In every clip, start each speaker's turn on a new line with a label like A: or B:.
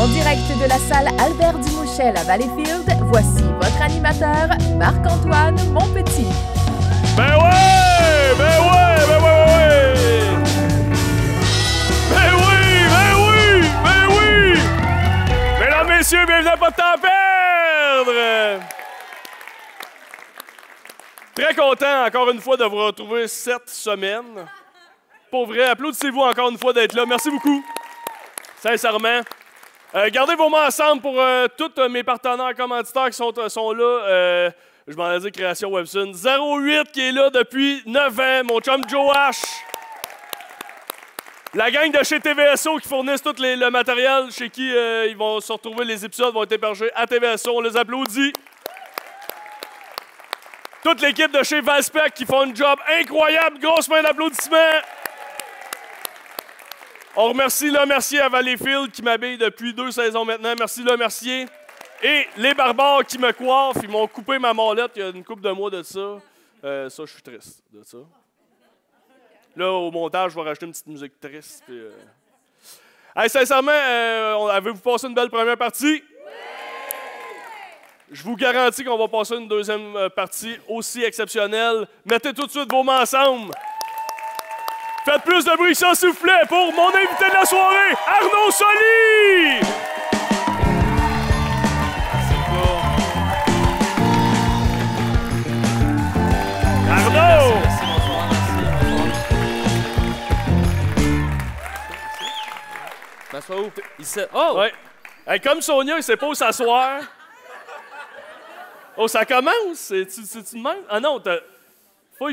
A: En direct de la salle Albert Dumouchel à Valleyfield, voici votre animateur, Marc-Antoine Monpetit.
B: Ben ouais! Ben ouais! Ben ouais! Ben oui! Ben oui! Ben oui! Mesdames, messieurs, bienvenue à Pas de temps à perdre! Très content, encore une fois, de vous retrouver cette semaine. Pour vrai, applaudissez-vous encore une fois d'être là. Merci beaucoup. Sincèrement. Gardez vos mains ensemble pour tous mes partenaires commanditaires qui sont là. Je m'en ai dit Création Webson. 08 qui est là depuis 9 ans. Mon chum Joe H. La gang de chez TVSO qui fournissent tout le matériel chez qui ils vont se retrouver. Les épisodes vont être hébergés à TVSO. On les applaudit. Toute l'équipe de chez Valspec qui font un job incroyable. Grosse main d'applaudissements. On remercie Le Mercier à Valleyfield qui m'habille depuis 2 saisons maintenant. Merci Le Mercier. Et les barbares qui me coiffent. Ils m'ont coupé ma mollette il y a une couple de mois de ça. Ça, je suis triste de ça. Là, au montage, je vais rajouter une petite musique triste. Puis, Hey, sincèrement, avez-vous passé une belle première partie? Je vous garantis qu'on va passer une deuxième partie aussi exceptionnelle. Mettez tout de suite vos mains ensemble. Faites plus de bruit sans soufflet pour mon invité de la soirée, Arnaud Soli! Arnaud!
C: M'assois où? Ici. Oh!
B: Ouais. Hey, comme Sonia, il sait pas où s'asseoir. Oh, ça commence? C'est-tu de même? Ah non, t'as... Faut...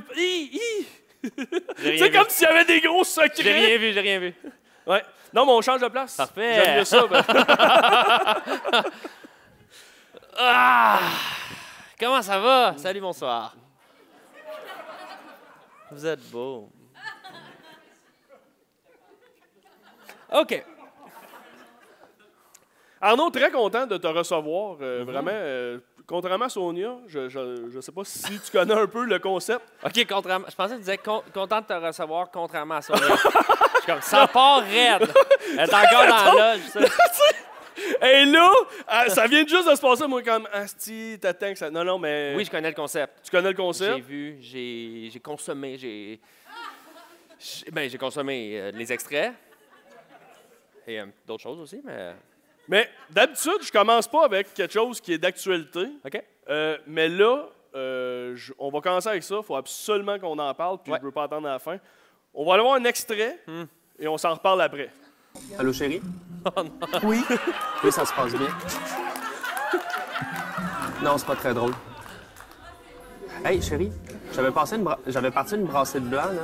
B: C'est comme s'il y avait des gros secrets.
C: J'ai rien vu.
B: Ouais. Non, mais on change de place.
C: Parfait.
B: J'aime mieux ça. Ben.
C: Comment ça va? Salut, bonsoir. Vous êtes beau. OK.
B: Arnaud, très content de te recevoir. Vraiment, contrairement à Sonia, je sais pas si tu connais un peu le concept.
C: OK, contrairement... Je pensais que tu disais content de te recevoir contrairement à ça. Je suis comme, ça part raide. Elle est encore dans la loge, ça.
B: Et là, ça vient juste de se passer, moi, comme, asti, t'attends que ça... Non, mais...
C: Oui, je connais le concept.
B: Tu connais le concept?
C: J'ai vu, j'ai consommé, j'ai consommé les extraits. Et d'autres choses aussi, mais...
B: Mais d'habitude, je commence pas avec quelque chose qui est d'actualité.
C: OK.
B: Mais là, on va commencer avec ça. Il faut absolument qu'on en parle, puis je ne veux pas attendre à la fin. On va aller voir un extrait, et on s'en reparle après.
D: Allô, chérie?
C: Oh, non.
D: Oui? Oui, ça se passe bien. Non, c'est pas très drôle. Hey, chérie, j'avais parti une brassée de blanc, là.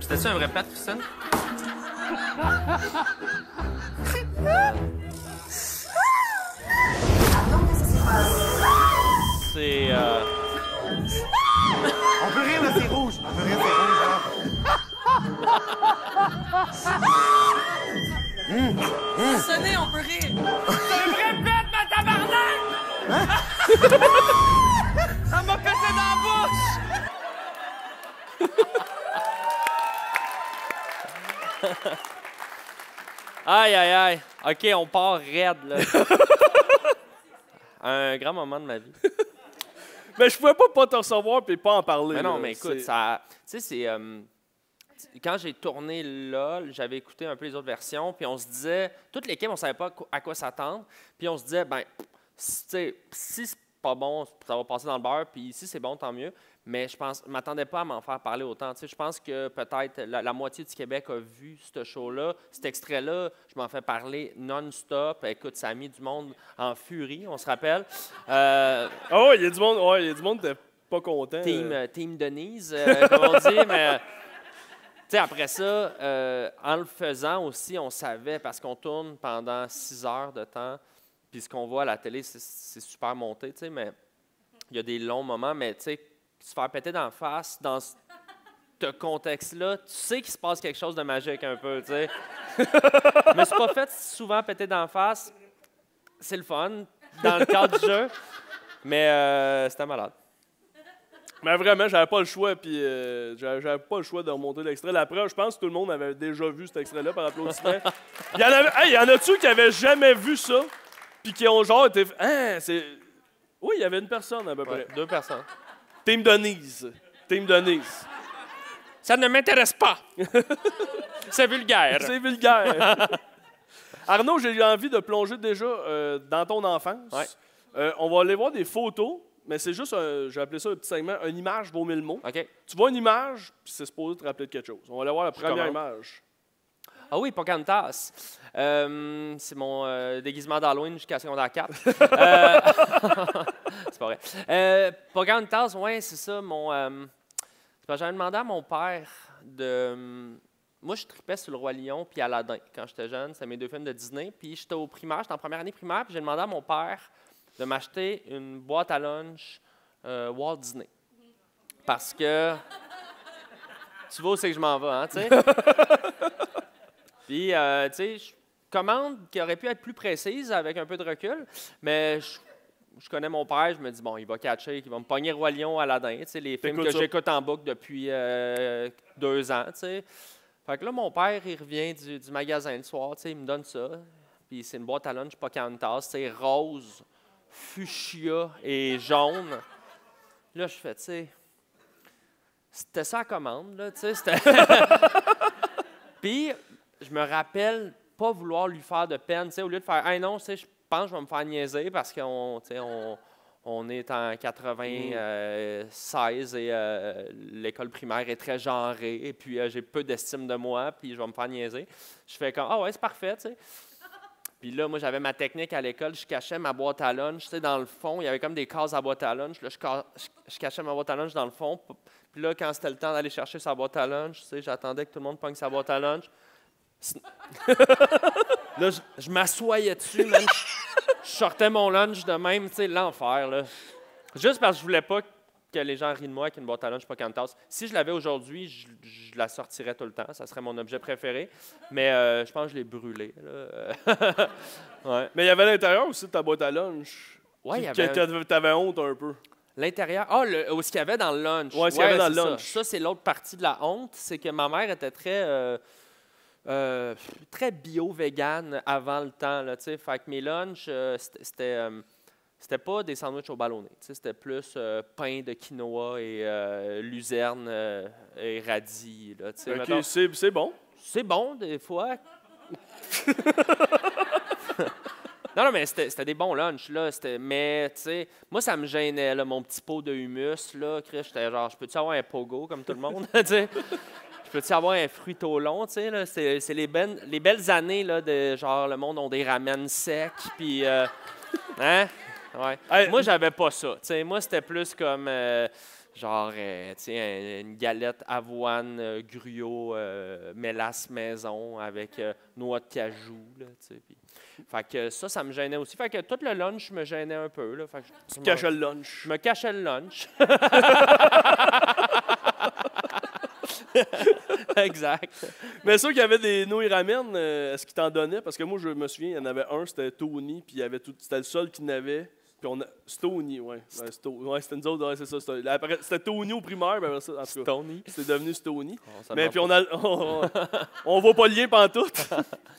D: C'était-tu un vrai plat de Christine?
C: C'est...
E: On peut rire, là, c'est rouge. On peut rire, c'est rouge, hein.
F: Sonner, on peut rire.
E: Répète, ma tabarnak! Ça m'a pété dans la bouche!
C: Aïe, aïe, aïe. OK, on part raide, là. Un grand moment de ma vie.
B: Mais je pouvais pas te recevoir et pas en parler.
C: Mais non,
B: là.
C: mais écoute, ça... Tu sais, c'est... quand j'ai tourné LOL, j'avais écouté un peu les autres versions, puis on se disait... Toute l'équipe, on savait pas à quoi s'attendre. Puis on se disait, ben, si c'est pas bon, ça va passer dans le beurre, puis si c'est bon, tant mieux. Mais je m'attendais pas à m'en faire parler autant. Tu sais, je pense que peut-être la moitié du Québec a vu ce show-là. Cet extrait-là, je m'en fais parler non-stop. Écoute, ça a mis du monde en furie, on se rappelle.
B: Oh, il y a du monde, ouais, il y a du monde qui n'était pas content.
C: Team Denise, comme on dit, mais... Tu sais, après ça, en le faisant aussi, on savait, parce qu'on tourne pendant 6 heures de temps, puis ce qu'on voit à la télé, c'est super monté, tu sais, mais il y a des longs moments, mais tu sais, se faire péter d'en face, dans ce contexte-là, tu sais qu'il se passe quelque chose de magique un peu, tu sais. Je me suis pas fait souvent péter d'en face. C'est le fun, dans le cadre du jeu, mais c'était malade.
B: Mais vraiment, j'avais pas le choix, puis j'avais pas le choix de remonter l'extrait. La preuve, je pense que tout le monde avait déjà vu cet extrait-là par applaudissement. Il y en a-tu qui avaient jamais vu ça, puis qui ont genre été... Hein, c'est... Oui, il y avait une personne à peu près.
C: 2 personnes.
B: Team Denise. Team Denise.
C: Ça ne m'intéresse pas. C'est vulgaire.
B: C'est vulgaire. Arnaud, j'ai envie de plonger déjà dans ton enfance.
C: Ouais.
B: On va aller voir des photos, mais c'est juste, j'ai appelé ça un petit segment, une image vaut 1000 mots.
C: OK.
B: Tu vois une image, puis c'est supposé te rappeler de quelque chose. On va aller voir la première
C: commence.
B: image.
C: Ah oui, Pocahontas. C'est mon déguisement d'Halloween jusqu'à secondaire 4. C'est pas vrai. Pocahontas, oui, c'est ça. J'avais demandé à mon père de... Moi, je tripais sur Le Roi Lion puis Aladdin quand j'étais jeune. C'était mes 2 films de Disney. Puis j'étais au primaire, j'étais en première année primaire, puis j'ai demandé à mon père de m'acheter une boîte à lunch Walt Disney. Parce que... Tu vois où c'est que je m'en vais, hein, tu sais? Puis, tu sais, commande qui aurait pu être plus précise avec un peu de recul, mais je connais mon père, je me dis, bon, il va catcher, il va me pogner Roi Lion, Aladdin, tu sais, les films que j'écoute en boucle depuis 2 ans, tu sais. Fait que là, mon père, il revient du magasin le soir, tu sais, il me donne ça, puis c'est une boîte à lunch Pocahontas, c'est rose, fuchsia et jaune. Là, je fais, tu sais, c'était ça la commande, là, tu sais, c'était... Puis, je me rappelle pas vouloir lui faire de peine, tu sais, au lieu de faire « Hey non, tu sais, je pense que je vais me faire niaiser parce qu'on on est en 96 et l'école primaire est très genrée et puis j'ai peu d'estime de moi puis je vais me faire niaiser. » Je fais comme « Ah ouais, c'est parfait, tu sais. » Puis là, moi, j'avais ma technique à l'école, je cachais ma boîte à lunch, tu sais, dans le fond, il y avait comme des cases à boîte à lunch. Là, je cachais ma boîte à lunch dans le fond. Puis là, quand c'était le temps d'aller chercher sa boîte à lunch, tu sais, j'attendais que tout le monde pogne sa boîte à lunch. Là, je m'assoyais dessus, man. Je sortais mon lunch de même, tu sais, l'enfer, là. Juste parce que je voulais pas que les gens rient de moi avec une boîte à lunch Pocahontas. Si je l'avais aujourd'hui, je la sortirais tout le temps. Ça serait mon objet préféré. Mais je pense que je l'ai brûlée, là. Ouais.
B: Mais il y avait à l'intérieur aussi de ta boîte à lunch.
C: Ouais, il y avait...
B: T'avais honte un peu.
C: L'intérieur. Ah, ce qu'il y avait dans le lunch.
B: Oui, ce qu'il y avait dans le lunch.
C: Ça, c'est l'autre partie de la honte. C'est que ma mère était très très bio-végane avant le temps. Là, fait que mes lunchs, c'était pas des sandwichs au ballonné. C'était plus pain de quinoa et luzerne et radis. Là,
B: OK, c'est bon.
C: C'est bon, des fois. Non, mais c'était des bons lunchs, là. Mais, tu sais, moi, ça me gênait, là, mon petit pot de hummus, là. J'étais genre, je peux-tu avoir un pogo, comme tout le monde, tu sais? Je peux-tu avoir un fruit au long, tu sais, là? C'est les belles années, là, de genre, le monde ont des ramen secs, puis... hein? Ouais. Hey, moi, j'avais pas ça, tu sais. Moi, c'était plus comme... genre, tu sais, une galette avoine, gruau, mélasse maison avec noix de cajou, là, tu sais. Fait que ça me gênait aussi. Fait que tout le lunch me gênait un peu, là. Fait que
B: tu cachais le lunch.
C: Je me cachais le lunch. Exact.
B: Mais sûr qu'il y avait des nouilles ramen, est-ce qu'ils t'en donnaient? Parce que moi, je me souviens, il y en avait un, c'était Tony, puis il y avait c'était le seul qui n'avait. Puis Stony, ouais. C'était nous autres, ouais, c'est ça. C'était Tony au primaire, mais ça, en tout cas, c'était devenu Stony. Mais puis on voit pas le lien pantoute.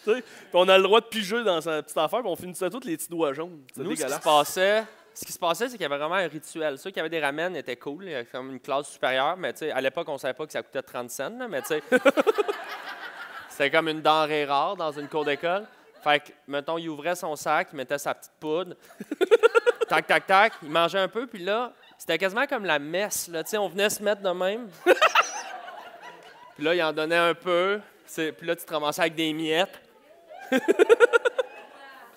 B: Puis on a le droit de piger dans sa petite affaire, puis on finissait tous les petits doigts jaunes.
C: Nous,
B: dégueulasse.
C: Ce qui se passait, c'est qu'il y avait vraiment un rituel. Ceux qui avaient des ramen étaient cool, il y avait comme une classe supérieure, mais tu sais, à l'époque, on savait pas que ça coûtait 30 cents, là, mais tu sais, c'était comme une denrée rare dans une cour d'école. Fait que, mettons, il ouvrait son sac, il mettait sa petite poudre, tac, tac, tac, il mangeait un peu, puis là, c'était quasiment comme la messe, là, tu sais, on venait se mettre de même. Puis là, il en donnait un peu, puis là, tu te ramassais avec des miettes.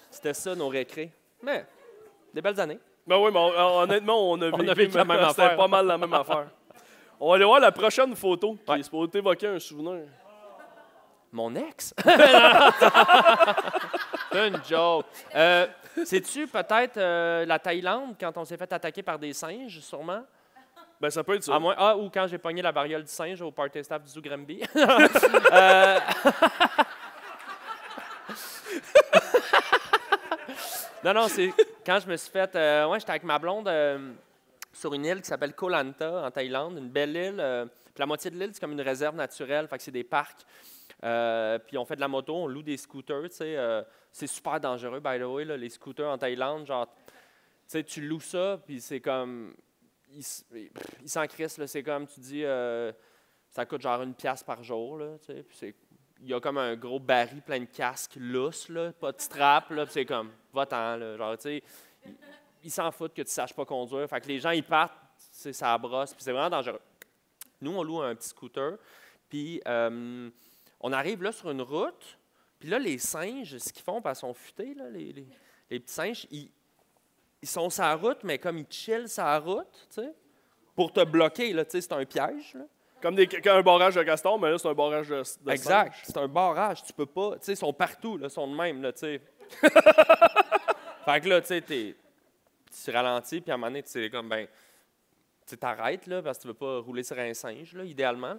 C: C'était ça, nos récrés. Mais, des belles années.
B: Ben oui, mais honnêtement, on a vécu
C: la même affaire.
B: C'était pas mal la même affaire. On va aller voir la prochaine photo qui est supposée évoquer un souvenir.
C: Mon ex? C'est une joke. C'est-tu peut-être la Thaïlande, quand on s'est fait attaquer par des singes, sûrement?
B: Ben, ça peut être ça.
C: Ou quand j'ai pogné la variole du singe au party staff du Zoo Granby. Non, c'est quand je me suis fait... j'étais avec ma blonde sur une île qui s'appelle Koh Lanta, en Thaïlande, une belle île. Puis la moitié de l'île, c'est comme une réserve naturelle, fait que c'est des parcs. Puis on fait de la moto, on loue des scooters, tu sais. C'est super dangereux, by the way, là, les scooters en Thaïlande. Genre, tu sais, tu loues ça, puis c'est comme... Ils s'en crissent, là. C'est comme, tu dis, ça coûte genre $1 par jour, là, tu sais. Puis il y a comme un gros baril plein de casques lousses, là, pas de strap, là. Puis c'est comme, va-t'en, là. Genre, tu sais, ils s'en foutent que tu ne saches pas conduire. Fait que les gens, ils partent, ça brosse, puis c'est vraiment dangereux. Nous, on loue un petit scooter, puis on arrive là sur une route, puis là, les singes, ce qu'ils font, parce qu'ils sont futés, là, les petits singes, ils sont sur la route, mais comme ils chillent sur la route, tu sais, pour te bloquer, là, tu sais, c'est un piège, là.
B: Comme un barrage de castor, mais là, c'est un barrage de
C: Exact,
B: singe.
C: c'est un barrage, tu peux pas, tu sais, ils sont partout, là, ils sont de même, là, tu sais. Fait que là, tu sais, tu ralentis, puis à un moment donné, tu sais, comme, ben, tu t'arrêtes, là, parce que tu veux pas rouler sur un singe, là, idéalement.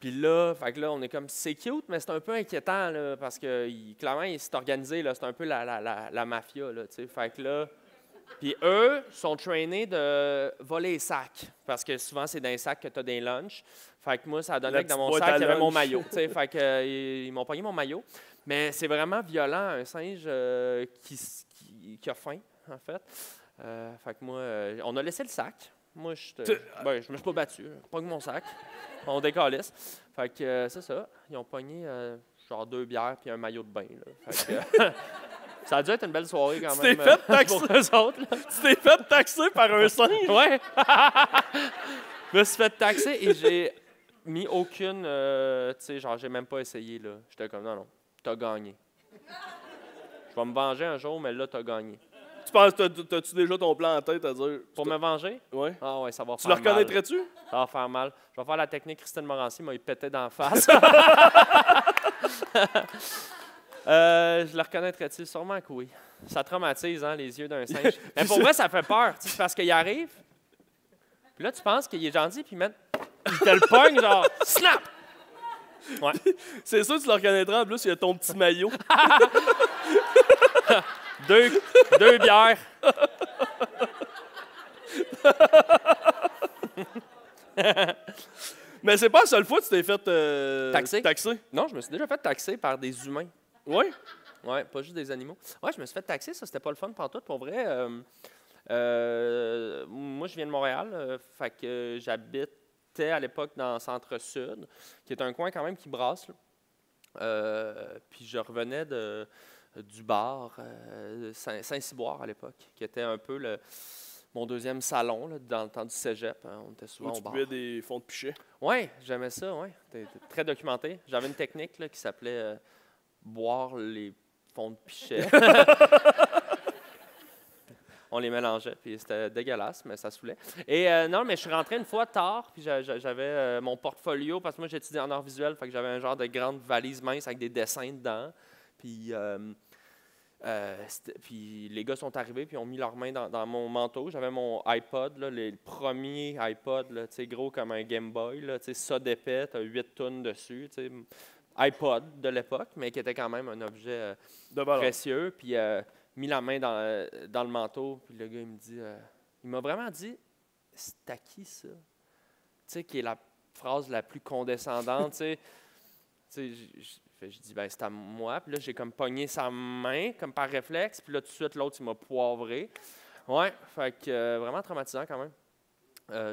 C: Puis là, fait que là, on est comme, c'est cute, mais c'est un peu inquiétant, là, parce que clairement, il s'est organisé, là, c'est un peu la mafia, là, tu sais. Fait que là, puis eux sont traînés de voler les sacs, parce que souvent, c'est dans les sacs que tu as des lunchs. Fait que moi, ça donnait que dans mon sac, il y avait mon maillot, tu sais. Fait que ils m'ont pogné mon maillot. Mais c'est vraiment violent, un singe qui a faim, en fait. Fait que moi, on a laissé le sac. Moi, je me suis pas battu. Pogne mon sac. On décalisse. Fait que c'est ça. Ils ont pogné genre 2 bières puis un maillot de bain. Là. Fait que, ça a dû être une belle soirée quand même.
B: Tu t'es fait taxer.
C: Pour eux autres. Là.
B: Tu t'es fait taxer par un singe?
C: Ouais. Je me suis fait taxer et j'ai mis aucune... tu sais, genre, j'ai même pas essayé. Là. J'étais comme, non, t'as gagné. Je vais me venger un jour, mais là, t'as gagné.
B: Tu penses, t'as-tu déjà ton plan en tête à dire?
C: Pour me venger?
B: Oui.
C: Ah ouais, ça va
B: Tu
C: faire
B: le
C: mal.
B: reconnaîtrais-tu?
C: Ça va faire mal. Je vais faire la technique Christine Morancy, m'a pété d'en face. Je le reconnaîtrais-tu? Sûrement que oui. Ça traumatise, hein, les yeux d'un singe. Mais pour moi, ça fait peur, tu sais, parce qu'il arrive, puis là, tu penses qu'il est gentil, puis il te le pogne, genre, snap! Ouais.
B: C'est sûr que tu le reconnaîtras, en plus, il y a ton petit maillot.
C: Deux bières.
B: Mais c'est pas la seule fois que tu t'es fait taxer.
C: Non, je me suis déjà fait taxer par des humains.
B: Oui?
C: Oui, pas juste des animaux. Oui, je me suis fait taxer, ça, c'était pas le fun pantoute, pour vrai. Moi, je viens de Montréal, fait que j'habitais à l'époque dans le centre-sud, qui est un coin quand même qui brasse. Puis je revenais du bar Saint-Cyboire à l'époque, qui était un peu mon deuxième salon là, dans le temps du cégep. Hein, on était souvent au bar.
B: Tu buvais des fonds de pichet.
C: Oui, j'aimais ça, oui. C'était très documenté. J'avais une technique là, qui s'appelait boire les fonds de pichet. On les mélangeait, puis c'était dégueulasse, mais ça saoulait. Et non, mais je suis rentré une fois tard, puis j'avais mon portfolio, parce que moi, j'étudiais en art visuel, fait que j'avais un genre de grande valise mince avec des dessins dedans. Puis, puis les gars sont arrivés, puis ils ont mis leurs mains dans mon manteau. J'avais mon iPod, là, les premiers iPod, là, gros comme un Game Boy, là, ça d'épais, tu as 8 tonnes dessus. iPod de l'époque, mais qui était quand même un objet précieux. Puis, mis la main dans le manteau, puis le gars, il me dit, il m'a vraiment dit, c'est à qui ça? Tu sais, qui est la phrase la plus condescendante, tu sais. Je dis, ben c'est à moi. Puis là, j'ai comme pogné sa main, comme par réflexe, puis là, tout de suite, l'autre, il m'a poivré. Ouais, fait que vraiment traumatisant quand même.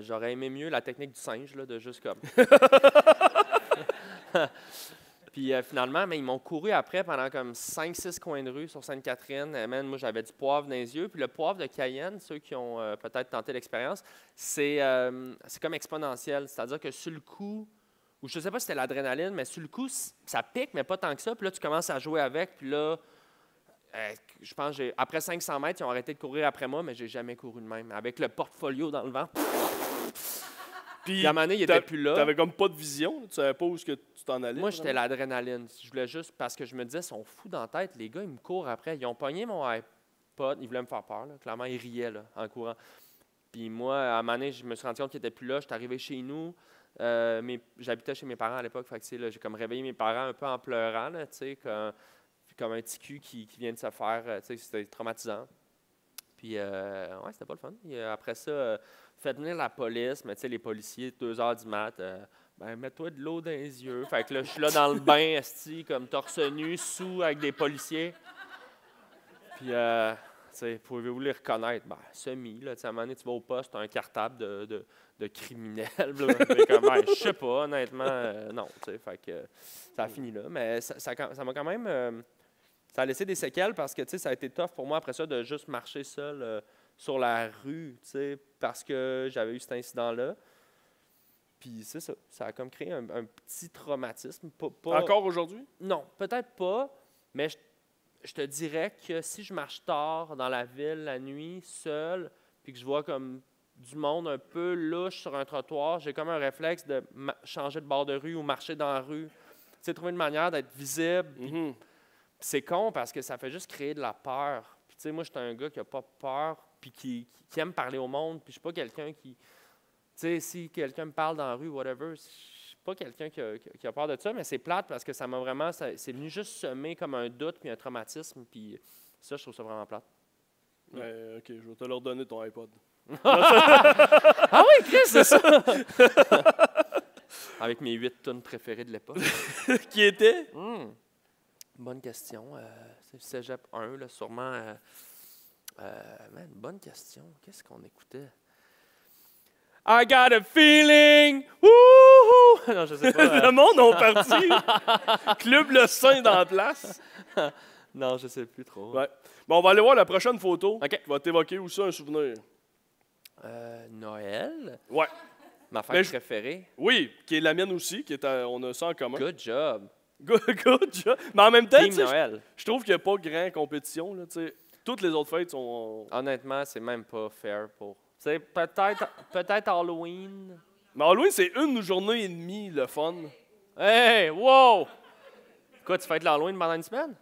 C: J'aurais aimé mieux la technique du singe, là, de juste comme... Puis finalement, mais ils m'ont couru après pendant comme 5-6 coins de rue sur Sainte-Catherine. Moi, j'avais du poivre dans les yeux. Puis le poivre de Cayenne, ceux qui ont peut-être tenté l'expérience, c'est comme exponentiel. C'est-à-dire que sur le coup, ou je ne sais pas si c'était l'adrénaline, mais sur le coup, ça pique, mais pas tant que ça. Puis là, tu commences à jouer avec. Puis là, je pense après 500 mètres, ils ont arrêté de courir après moi, mais j'ai jamais couru de même. Avec le portfolio dans le vent. Puis à un moment donné, il n'était plus là.
B: Tu n'avais comme pas de vision. Tu savais pas où est-ce que tu t'en allais.
C: Moi, j'étais l'adrénaline. Je voulais juste, parce que je me disais, ils sont fous dans la tête. Les gars, ils me courent après. Ils ont pogné mon iPod. Ils voulaient me faire peur. Là. Clairement, ils riaient là, en courant. Puis moi, à un moment donné, je me suis rendu compte qu'ils n'étaient plus là. J'étais arrivé chez nous. J'habitais chez mes parents à l'époque. Fait que, là, j'ai comme réveillé mes parents un peu en pleurant. Là, comme un petit cul qui vient de se faire. C'était traumatisant. Puis, ouais, c'était pas le fun. Puis, après ça, fait venir la police, mais tu sais, les policiers, 2 heures du mat, ben, mets-toi de l'eau dans les yeux. Fait que là, je suis là dans le bain, esti, comme torse nu, sous, avec des policiers. Puis, tu sais, pouvez-vous les reconnaître? Ben, semi, là, tu sais, à un moment donné, tu vas au poste, tu as un cartable de criminel. Mais comme, ben, je sais pas, honnêtement, non, tu sais, fait que ça a fini là. Mais ça m'a quand même... ça a laissé des séquelles parce que, tu sais, ça a été tough pour moi après ça de juste marcher seul sur la rue, tu sais, parce que j'avais eu cet incident-là. Puis c'est ça, ça a comme créé un petit traumatisme. Pas...
B: Encore aujourd'hui?
C: Non, peut-être pas, mais je te dirais que si je marche tard dans la ville la nuit, seul, puis que je vois comme du monde un peu louche sur un trottoir, j'ai comme un réflexe de changer de bord de rue ou marcher dans la rue. Tu sais, trouver une manière d'être visible.
B: Mm-hmm.
C: C'est con parce que ça fait juste créer de la peur. Puis tu sais, moi, je suis un gars qui n'a pas peur, puis qui aime parler au monde, puis je suis pas quelqu'un qui... Tu sais, si quelqu'un me parle dans la rue, whatever, je suis pas quelqu'un qui a peur de ça, mais c'est plate parce que ça m'a vraiment... c'est venu juste semer comme un doute puis un traumatisme, puis ça, je trouve ça vraiment plate.
B: OK, je vais te leur donner ton iPod.
C: Ah oui, Chris, c'est ça! Avec mes 8 tunes préférées de l'époque.
B: Qui était?
C: Bonne question. C'est Cégep 1, là, sûrement. Man, bonne question. Qu'est-ce qu'on écoutait? I got a feeling! Wouhou! Non, je sais pas.
B: Le monde est parti. Club Le Saint dans la place.
C: Non, je sais plus trop.
B: Ouais. Bon, on va aller voir la prochaine photo.
C: OK.
B: Qui va t'évoquer aussi un souvenir.
C: Noël?
B: Ouais.
C: Ma fête
B: Mais
C: préférée?
B: Oui, qui est la mienne aussi. On a ça en commun.
C: Good job.
B: Good job. Mais en même temps,
C: Team
B: tu sais,
C: Noël.
B: je trouve qu'il n'y a pas grand compétition. Là, tu sais. Toutes les autres fêtes sont...
C: Honnêtement, c'est même pas fair pour... Tu sais, peut-être Halloween.
B: Mais Halloween, c'est une journée et demie, le fun.
C: Hey, wow! Quoi, tu fêtes l'Halloween pendant une semaine?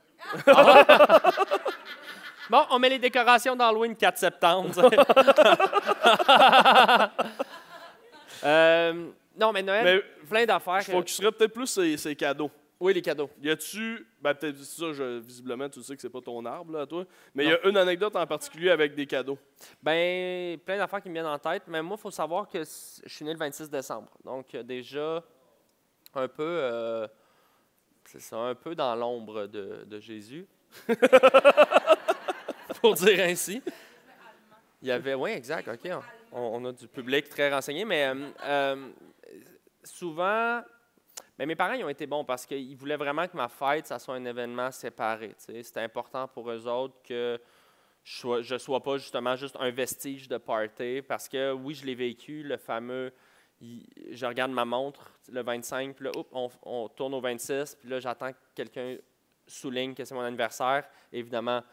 C: Bon, on met les décorations d'Halloween 4 septembre. Non, mais Noël, plein d'affaires.
B: Je focuserais peut-être plus sur ces cadeaux.
C: Oui, les cadeaux.
B: Y a-tu, ben peut-être ça, visiblement, tu sais que c'est pas ton arbre, là, toi, mais il y a une anecdote en particulier avec des cadeaux.
C: Ben, plein d'affaires qui me viennent en tête, mais moi, il faut savoir que je suis né le 26 décembre. Donc, déjà, un peu, c'est ça, un peu dans l'ombre de Jésus. Pour dire ainsi. Il y avait, oui, exact, OK. On a du public très renseigné, mais souvent... Mais mes parents ils ont été bons parce qu'ils voulaient vraiment que ma fête, ça soit un événement séparé. C'était important pour eux autres que je ne sois pas justement juste un vestige de party parce que oui, je l'ai vécu, le fameux, je regarde ma montre le 25, puis là, on tourne au 26, puis là, j'attends que quelqu'un souligne que c'est mon anniversaire. Évidemment,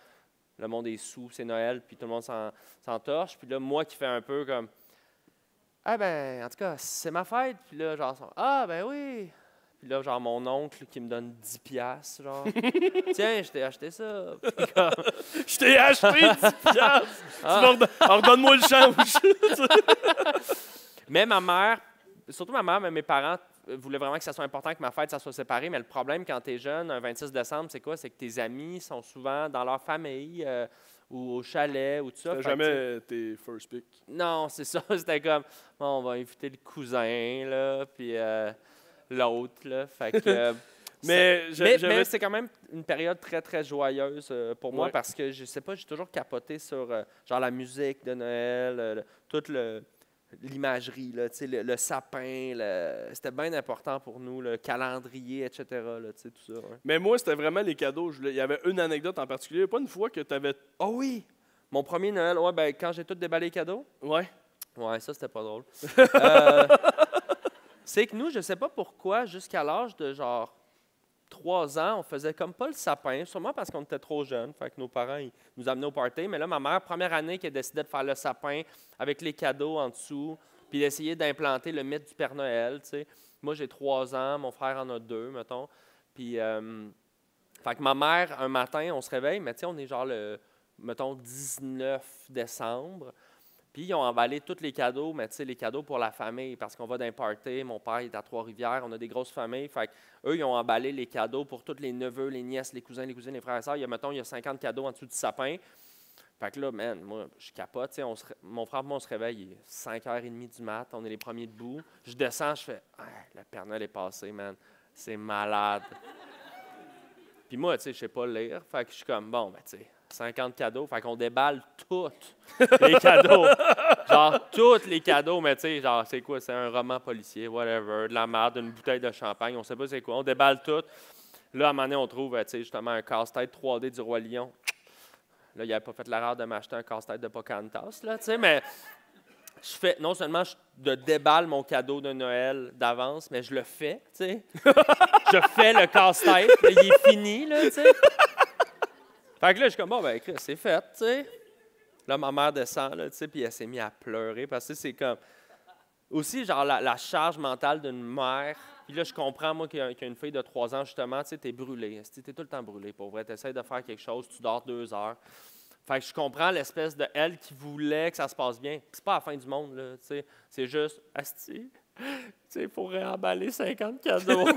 C: le monde est sous, c'est Noël, puis tout le monde s'entorche. Puis là, moi qui fais un peu comme, ah ben, en tout cas, c'est ma fête. Puis là, genre, ah ben oui. Puis là, genre, mon oncle qui me donne 10 piastres, genre, tiens, je t'ai acheté ça.
B: Je t'ai acheté 10 piastres. Redonne-moi le change.
C: Mais ma mère, surtout ma mère, mais mes parents voulaient vraiment que ça soit important que ma fête, ça soit séparé. Mais le problème, quand tu es jeune, un 26 décembre, c'est quoi? C'est que tes amis sont souvent dans leur famille ou au chalet ou tout ça.
B: C'était jamais tes first pick.
C: Non, c'est ça. C'était comme, bon, on va inviter le cousin, là, puis... l'autre, là. Fait que, mais c'est quand même une période très, très joyeuse pour moi parce que, je sais pas, j'ai toujours capoté sur genre la musique de Noël, toute l'imagerie, là, le sapin. C'était bien important pour nous, le calendrier, etc. Là, tout ça. Ouais.
B: Mais moi, c'était vraiment les cadeaux. Il y avait une anecdote en particulier. Pas une fois que tu avais...
C: Oh oui! Mon premier Noël, ouais, ben, quand j'ai tout déballé les cadeaux.
B: Ouais.
C: Ouais, ça, c'était pas drôle. C'est que nous, je ne sais pas pourquoi, jusqu'à l'âge de genre 3 ans, on faisait comme pas le sapin, sûrement parce qu'on était trop jeunes, fait que nos parents ils nous amenaient au party. Mais là, ma mère, première année, qui a décidé de faire le sapin avec les cadeaux en dessous, puis d'essayer d'implanter le mythe du Père Noël, tu sais. Moi, j'ai 3 ans, mon frère en a 2, mettons. Puis, fait que ma mère, un matin, on se réveille, mais tu sais, on est genre le, mettons, 19 décembre. Puis, ils ont emballé tous les cadeaux, mais tu sais, les cadeaux pour la famille, parce qu'on va dans un party. Mon père est à Trois-Rivières, on a des grosses familles. Fait qu'eux, ils ont emballé les cadeaux pour tous les neveux, les nièces, les cousins, les cousines, les frères et sœurs. Mettons, il y a 50 cadeaux en dessous du sapin. Fait que là, man, moi, je capote. Mon frère et moi, on se réveille, il est 5h30 du mat, on est les premiers debout. Je descends, je fais le Père Noël est passé, man. C'est malade. Puis moi, tu sais, je sais pas lire. Fait que je suis comme, bon, ben, tu sais, 50 cadeaux. Fait qu'on déballe tous les cadeaux. Genre, tous les cadeaux, mais tu sais, genre, c'est quoi? C'est un roman policier, whatever, de la merde, une bouteille de champagne, on sait pas c'est quoi. On déballe tout. Là, à un moment donné, on trouve, tu sais, justement, un casse-tête 3D du Roi Lion. Là, il n'avait pas fait l'erreur de m'acheter un casse-tête de Pocahontas, là, tu sais, mais je fais, non seulement je déballe mon cadeau de Noël d'avance, mais je le fais, tu sais. Je fais le casse-tête, là, il est fini, là, tu sais. Fait que là, je suis comme, bon, ben, c'est fait, tu sais. Là, ma mère descend, là, tu sais, puis elle s'est mise à pleurer parce que c'est comme. Aussi, genre, la charge mentale d'une mère. Puis là, je comprends, moi, qu'il y a une fille de 3 ans, justement, tu sais, t'es brûlé. Tu es tout le temps brûlé, pour vrai. Tu essaies de faire quelque chose, tu dors 2 heures. Fait que je comprends l'espèce de elle qui voulait que ça se passe bien. C'est pas la fin du monde, là, tu sais. C'est juste, asti, tu sais, il faut réemballer 50 cadeaux.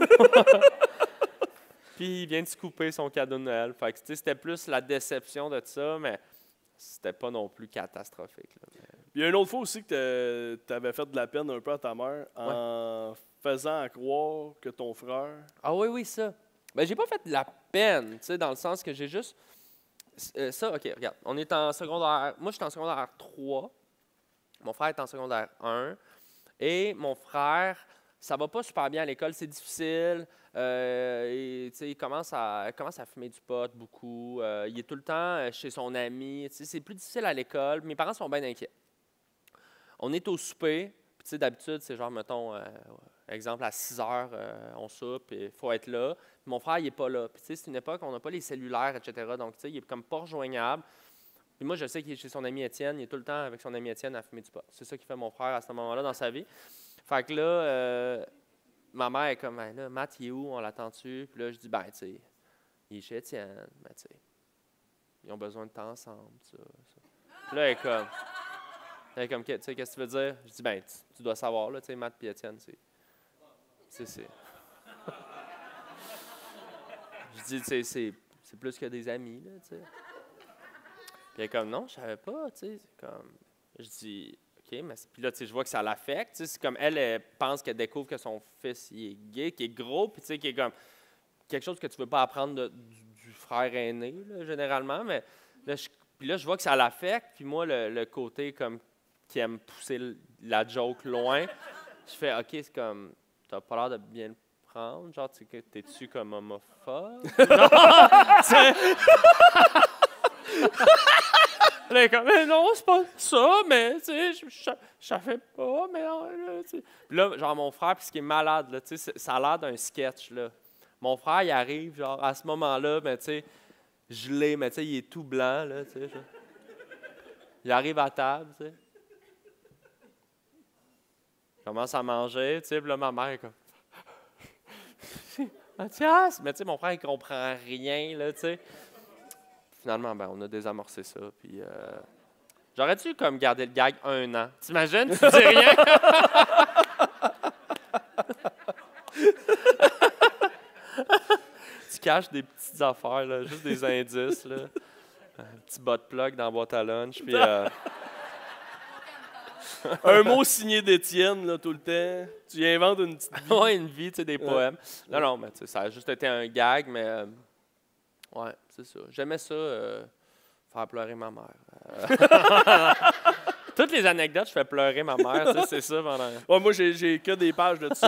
C: Puis il vient de se couper son cadeau de Noël. Fait que, tu sais, c'était plus la déception de ça, mais c'était pas non plus catastrophique, là.
B: Il y a une autre fois aussi que tu avais fait de la peine un peu à ta mère en faisant croire que ton frère...
C: Ah oui, oui, ça. Ben, j'ai pas fait de la peine, tu sais, dans le sens que j'ai juste... ça, OK, regarde, on est en secondaire... Moi, je suis en secondaire 3. Mon frère est en secondaire 1. Et mon frère, ça va pas super bien à l'école, c'est difficile. Il commence à fumer du pot beaucoup. Il est tout le temps chez son ami. C'est plus difficile à l'école. Mes parents sont bien inquiets. On est au souper. Puis d'habitude, c'est genre, mettons, exemple, à 6 heures, on soupe et il faut être là. Puis mon frère, il n'est pas là. Puis c'est une époque où on n'a pas les cellulaires, etc. Donc, il est comme pas rejoignable. Puis moi, je sais qu'il est chez son ami Étienne. Il est tout le temps avec son ami Étienne à fumer du pot. C'est ça qui fait mon frère à ce moment-là dans sa vie. Fait que là, ma mère est comme, ben là, Matt, il est où? On l'attend-tu? Puis là, je dis, ben, tu sais, il est chez Étienne. Ben, tu sais, ils ont besoin de temps ensemble, ça. Puis là, elle est comme, tu sais, qu'est-ce que tu veux dire? Je dis, ben, tu dois savoir, là, tu sais, Matt et Étienne, c'est. Je dis, tu sais, c'est plus que des amis, là, tu sais. Puis elle est comme, non, je savais pas, tu sais. C'est comme, je dis, OK, mais puis là, tu sais, je vois que ça l'affecte. Tu sais, c'est comme elle pense qu'elle découvre que son fils il est gay, qui est gros, puis tu sais, qui est comme quelque chose que tu veux pas apprendre du frère aîné, là, généralement. Mais là, puis là, je vois que ça l'affecte. Puis moi, le côté comme qui aime pousser la joke loin, je fais, OK, c'est comme, t'as pas l'air de bien le prendre. Genre, t'es-tu comme homophobe? Non! Là, comme, mais non, c'est pas ça, mais tu sais, je savais pas, mais non, là, tu sais. Puis là, genre, mon frère, puis ce qui est malade, là, tu sais, ça a l'air d'un sketch, là. Mon frère, il arrive, genre, à ce moment-là, mais tu sais, gelé, mais tu sais, il est tout blanc, là, tu sais. Il arrive à table, tu sais. Il commence à manger, tu sais, puis là, ma mère est comme... Mathias! Mais tu sais, mon frère, il comprend rien, là, tu sais. Finalement, ben, on a désamorcé ça. Puis, j'aurais dû comme garder le gag 1 an. T'imagines? Tu dis rien? Tu caches des petites affaires, là, juste des indices. Là. Un petit bot plug dans la boîte à lunch. Puis,
B: Un mot signé d'Étienne, là, tout le temps. Tu inventes une petite vie.
C: ouais, une vie, tu sais, des poèmes. Non, mais tu sais, ça a juste été un gag, mais... ouais, c'est ça. J'aimais ça, faire pleurer ma mère. Toutes les anecdotes, je fais pleurer ma mère, tu sais, c'est ça pendant...
B: Ouais, moi, j'ai que des pages de dessus.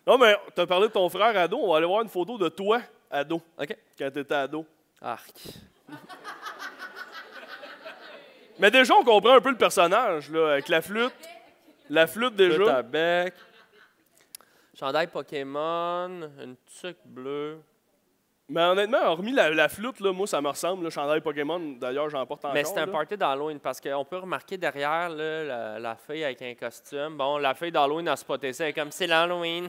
B: Non, mais tu as parlé de ton frère ado. On va aller voir une photo de toi, ado,
C: OK.
B: quand tu étais ado.
C: Arc.
B: Mais déjà, on comprend un peu le personnage, là, avec la flûte. La flûte, déjà.
C: Flûte à bec. Chandail Pokémon, une tuque bleue.
B: Mais honnêtement, hormis la flûte, là, moi, ça me ressemble. Le chandail Pokémon, d'ailleurs, j'en porte encore.
C: Mais c'est un
B: là.
C: party d'Halloween parce qu'on peut remarquer derrière là, la fille avec un costume. Bon, la fille d'Halloween a spoté ça, elle est comme c'est l'Halloween.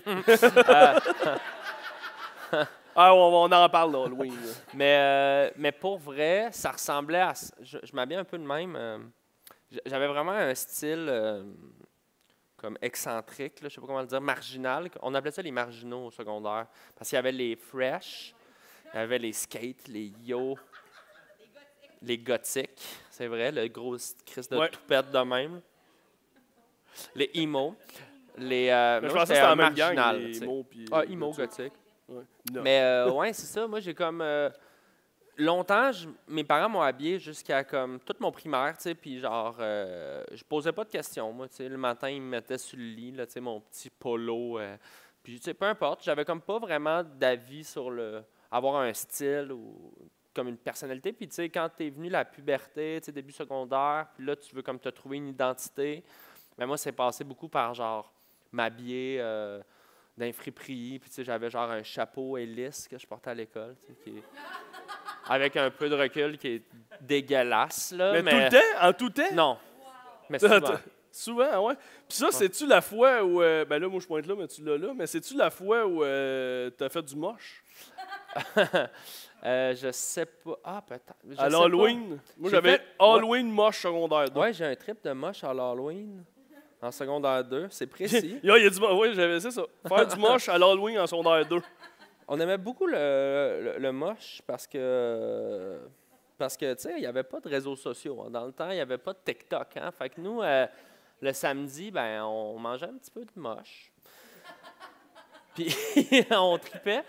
B: Ah, on en parle, là, Halloween.
C: Mais pour vrai, ça ressemblait à... Je m'habille un peu de même. J'avais vraiment un style comme excentrique, là, je sais pas comment le dire, marginal. On appelait ça les marginaux au secondaire. Parce qu'il y avait les fresh, il y avait les skates, les yo, Les gothiques, c'est vrai, le gros Christ de
B: Ouais.
C: toupette de même. Les emo. Les,
B: Mais je
C: moi,
B: pensais que
C: j'étais
B: c'était la
C: un
B: même gang,
C: marginal,
B: les
C: tu sais.
B: emo puis...
C: Ah, emo, gothique.
B: Ouais. Non.
C: Mais ouais, c'est ça. Moi, j'ai comme... longtemps, mes parents m'ont habillé jusqu'à comme tout mon primaire, tu sais, puis genre, je posais pas de questions, moi, tu sais. Le matin, ils me mettaient sur le lit, là, tu sais, mon petit polo. Puis, tu sais, peu importe, j'avais comme pas vraiment d'avis sur avoir un style ou comme une personnalité. Puis, tu sais, quand t'es venu la puberté, tu sais, début secondaire, puis là, tu veux comme te trouver une identité. Mais moi, c'est passé beaucoup par genre m'habiller d'un friperie, puis tu sais, j'avais genre un chapeau hélice que je portais à l'école, tu sais, avec un peu de recul qui est dégueulasse, là.
B: Mais tout le temps? En tout temps?
C: Non. Mais souvent.
B: Souvent, ah ouais. Puis ça, c'est-tu la fois où... ben là, moi, je pointe là, mais tu l'as là. Mais c'est-tu la fois où t'as fait du moche?
C: Je sais pas. Ah, peut-être. Je
B: À
C: sais
B: l'Halloween? Moi,
C: J'ai
B: j'avais
C: fait-
B: Halloween moche secondaire 2.
C: pas. Ouais, j'ai un trip de moche à l'Halloween en secondaire 2. C'est précis.
B: Il y a du moche. Oui, j'avais c'est ça. Faire du moche à l'Halloween en secondaire 2.
C: On aimait beaucoup le moche parce que tu sais, il n'y avait pas de réseaux sociaux. Hein. Dans le temps, il n'y avait pas de TikTok. Hein. Fait que nous, le samedi, ben, on mangeait un petit peu de moche. Puis on tripait.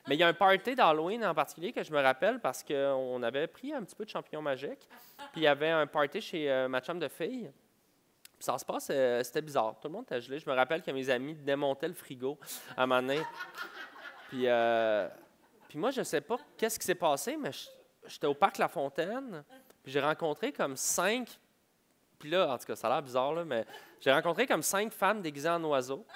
C: Mais il y a un party d'Halloween en particulier que je me rappelle parce qu'on avait pris un petit peu de champignons magiques. Puis il y avait un party chez ma chum de fille. Puis ça se passe, c'était bizarre. Tout le monde était gelé. Je me rappelle que mes amis démontaient le frigo à un moment donné. Puis moi, je sais pas qu'est-ce qui s'est passé, mais j'étais au parc La Fontaine, puis j'ai rencontré comme 5, puis là, en tout cas, ça a l'air bizarre, là, mais j'ai rencontré comme 5 femmes déguisées en oiseaux.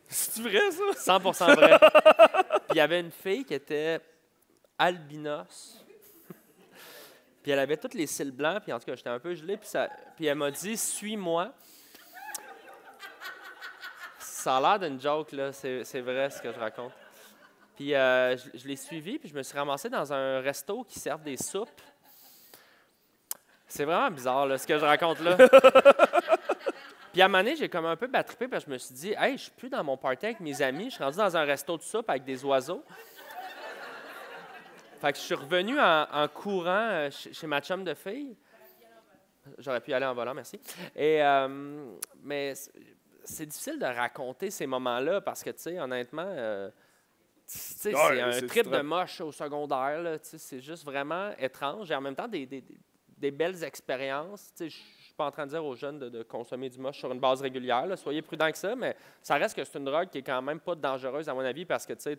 B: C'est vrai, ça?
C: 100% vrai. Puis il y avait une fille qui était albinos. Puis elle avait tous les cils blancs, puis en tout cas, j'étais un peu gelé, puis elle m'a dit « Suis-moi ». Ça a l'air d'une joke, là. C'est vrai ce que je raconte. Puis je l'ai suivi, puis je me suis ramassé dans un resto qui sert des soupes. C'est vraiment bizarre, là, ce que je raconte là. Puis à un moment donné, j'ai comme un peu battrippé, parce que je me suis dit, hey, je suis plus dans mon party avec mes amis, je suis rendu dans un resto de soupe avec des oiseaux. Fait que je suis revenu en courant chez ma chum de fille. J'aurais pu y aller en volant, merci. Mais c'est difficile de raconter ces moments-là parce que, tu sais, honnêtement, c'est un trip de moche au secondaire. Là, c'est juste vraiment étrange et en même temps des belles expériences. Je ne suis pas en train de dire aux jeunes de consommer du moche sur une base régulière. Là, soyez prudents avec ça, mais ça reste que c'est une drogue qui est quand même pas dangereuse, à mon avis, parce que tu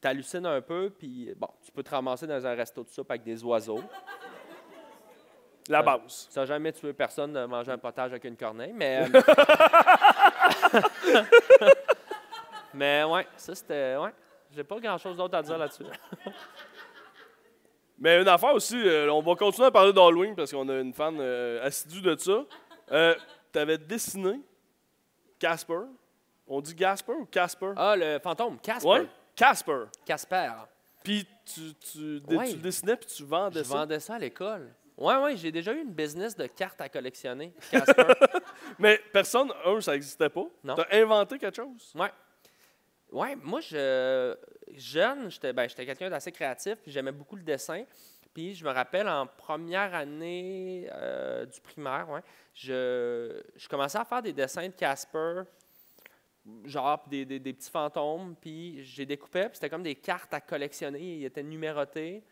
C: hallucines un peu, puis bon, tu peux te ramasser dans un resto de soupe avec des oiseaux.
B: La base.
C: Ça n'a jamais tué personne de manger un potage avec une corneille, mais... mais ouais, ça c'était... Ouais, j'ai pas grand-chose d'autre à dire là-dessus.
B: Mais une affaire aussi, on va continuer à parler d'Halloween parce qu'on a une fan assidue de ça. Tu avais dessiné Casper. On dit Gasper ou Casper?
C: Ah, le fantôme, Casper.
B: Ouais, Casper.
C: Casper.
B: Puis tu
C: Ouais.
B: le dessinais puis tu vendais
C: Je
B: ça.
C: vendais ça à l'école. Ouais, j'ai déjà eu une business de cartes à collectionner, Casper.
B: Mais personne, ça n'existait pas.
C: Non.
B: Tu as inventé quelque chose.
C: Ouais, moi, jeune, j'étais quelqu'un d'assez créatif, puis j'aimais beaucoup le dessin. Puis je me rappelle, en première année du primaire, je commençais à faire des dessins de Casper, genre des petits fantômes, puis j'ai découpé, puis c'était comme des cartes à collectionner, ils étaient numérotés.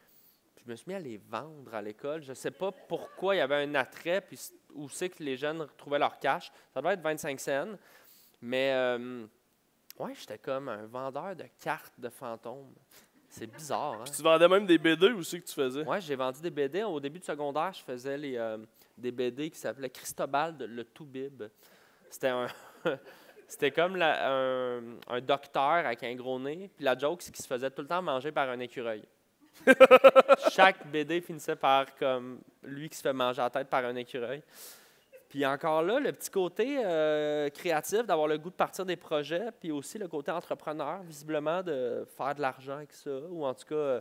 C: Puis je me suis mis à les vendre à l'école. Je ne sais pas pourquoi il y avait un attrait, puis où c'est que les jeunes retrouvaient leur cash. Ça devait être 25 cents. Mais, ouais, j'étais comme un vendeur de cartes de fantômes. C'est bizarre, hein?
B: Tu vendais même des BD aussi que tu faisais.
C: Ouais, j'ai vendu des BD. Au début du secondaire, je faisais des BD qui s'appelaient Cristobal de le Toubib. C'était c'était comme un docteur avec un gros nez. Puis la joke, c'est qu'il se faisait tout le temps manger par un écureuil. Chaque BD finissait par comme lui qui se fait manger la tête par un écureuil. Puis encore là, le petit côté créatif, d'avoir le goût de partir des projets, puis aussi le côté entrepreneur, visiblement, de faire de l'argent avec ça. Ou en tout cas,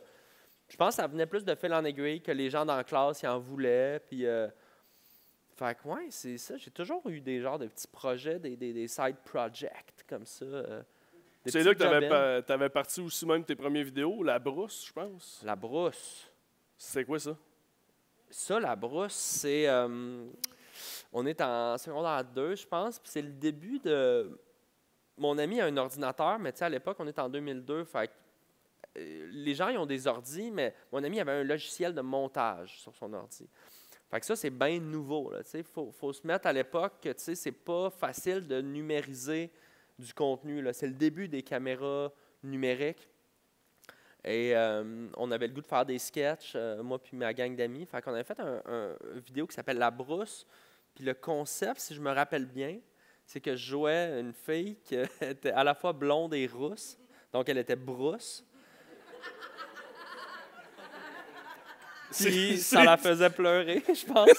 C: je pense que ça venait plus de fil en aiguille, que les gens dans la classe, ils en voulaient. Puis, fait que, ouais, c'est ça. J'ai toujours eu des genres de petits projets, des side projects comme ça.
B: C'est là que tu avais parti aussi même tes premières vidéos, La Brousse, je pense.
C: La Brousse.
B: C'est quoi ça?
C: Ça, la brousse, c'est... on est en secondaire 2, je pense, puis c'est le début de... Mon ami a un ordinateur, mais tu sais, à l'époque, on est en 2002, fait que, les gens, ils ont des ordis, mais mon ami avait un logiciel de montage sur son ordi. Fait que ça, c'est bien nouveau. Il faut se mettre à l'époque que c'est pas facile de numériser du contenu. C'est le début des caméras numériques. Et on avait le goût de faire des sketchs, moi puis ma gang d'amis. Fait qu'on avait fait une vidéo qui s'appelle La Brousse. Puis le concept, si je me rappelle bien, c'est que je jouais une fille qui était à la fois blonde et rousse. Donc, elle était brousse. Puis ça la faisait pleurer, je pense.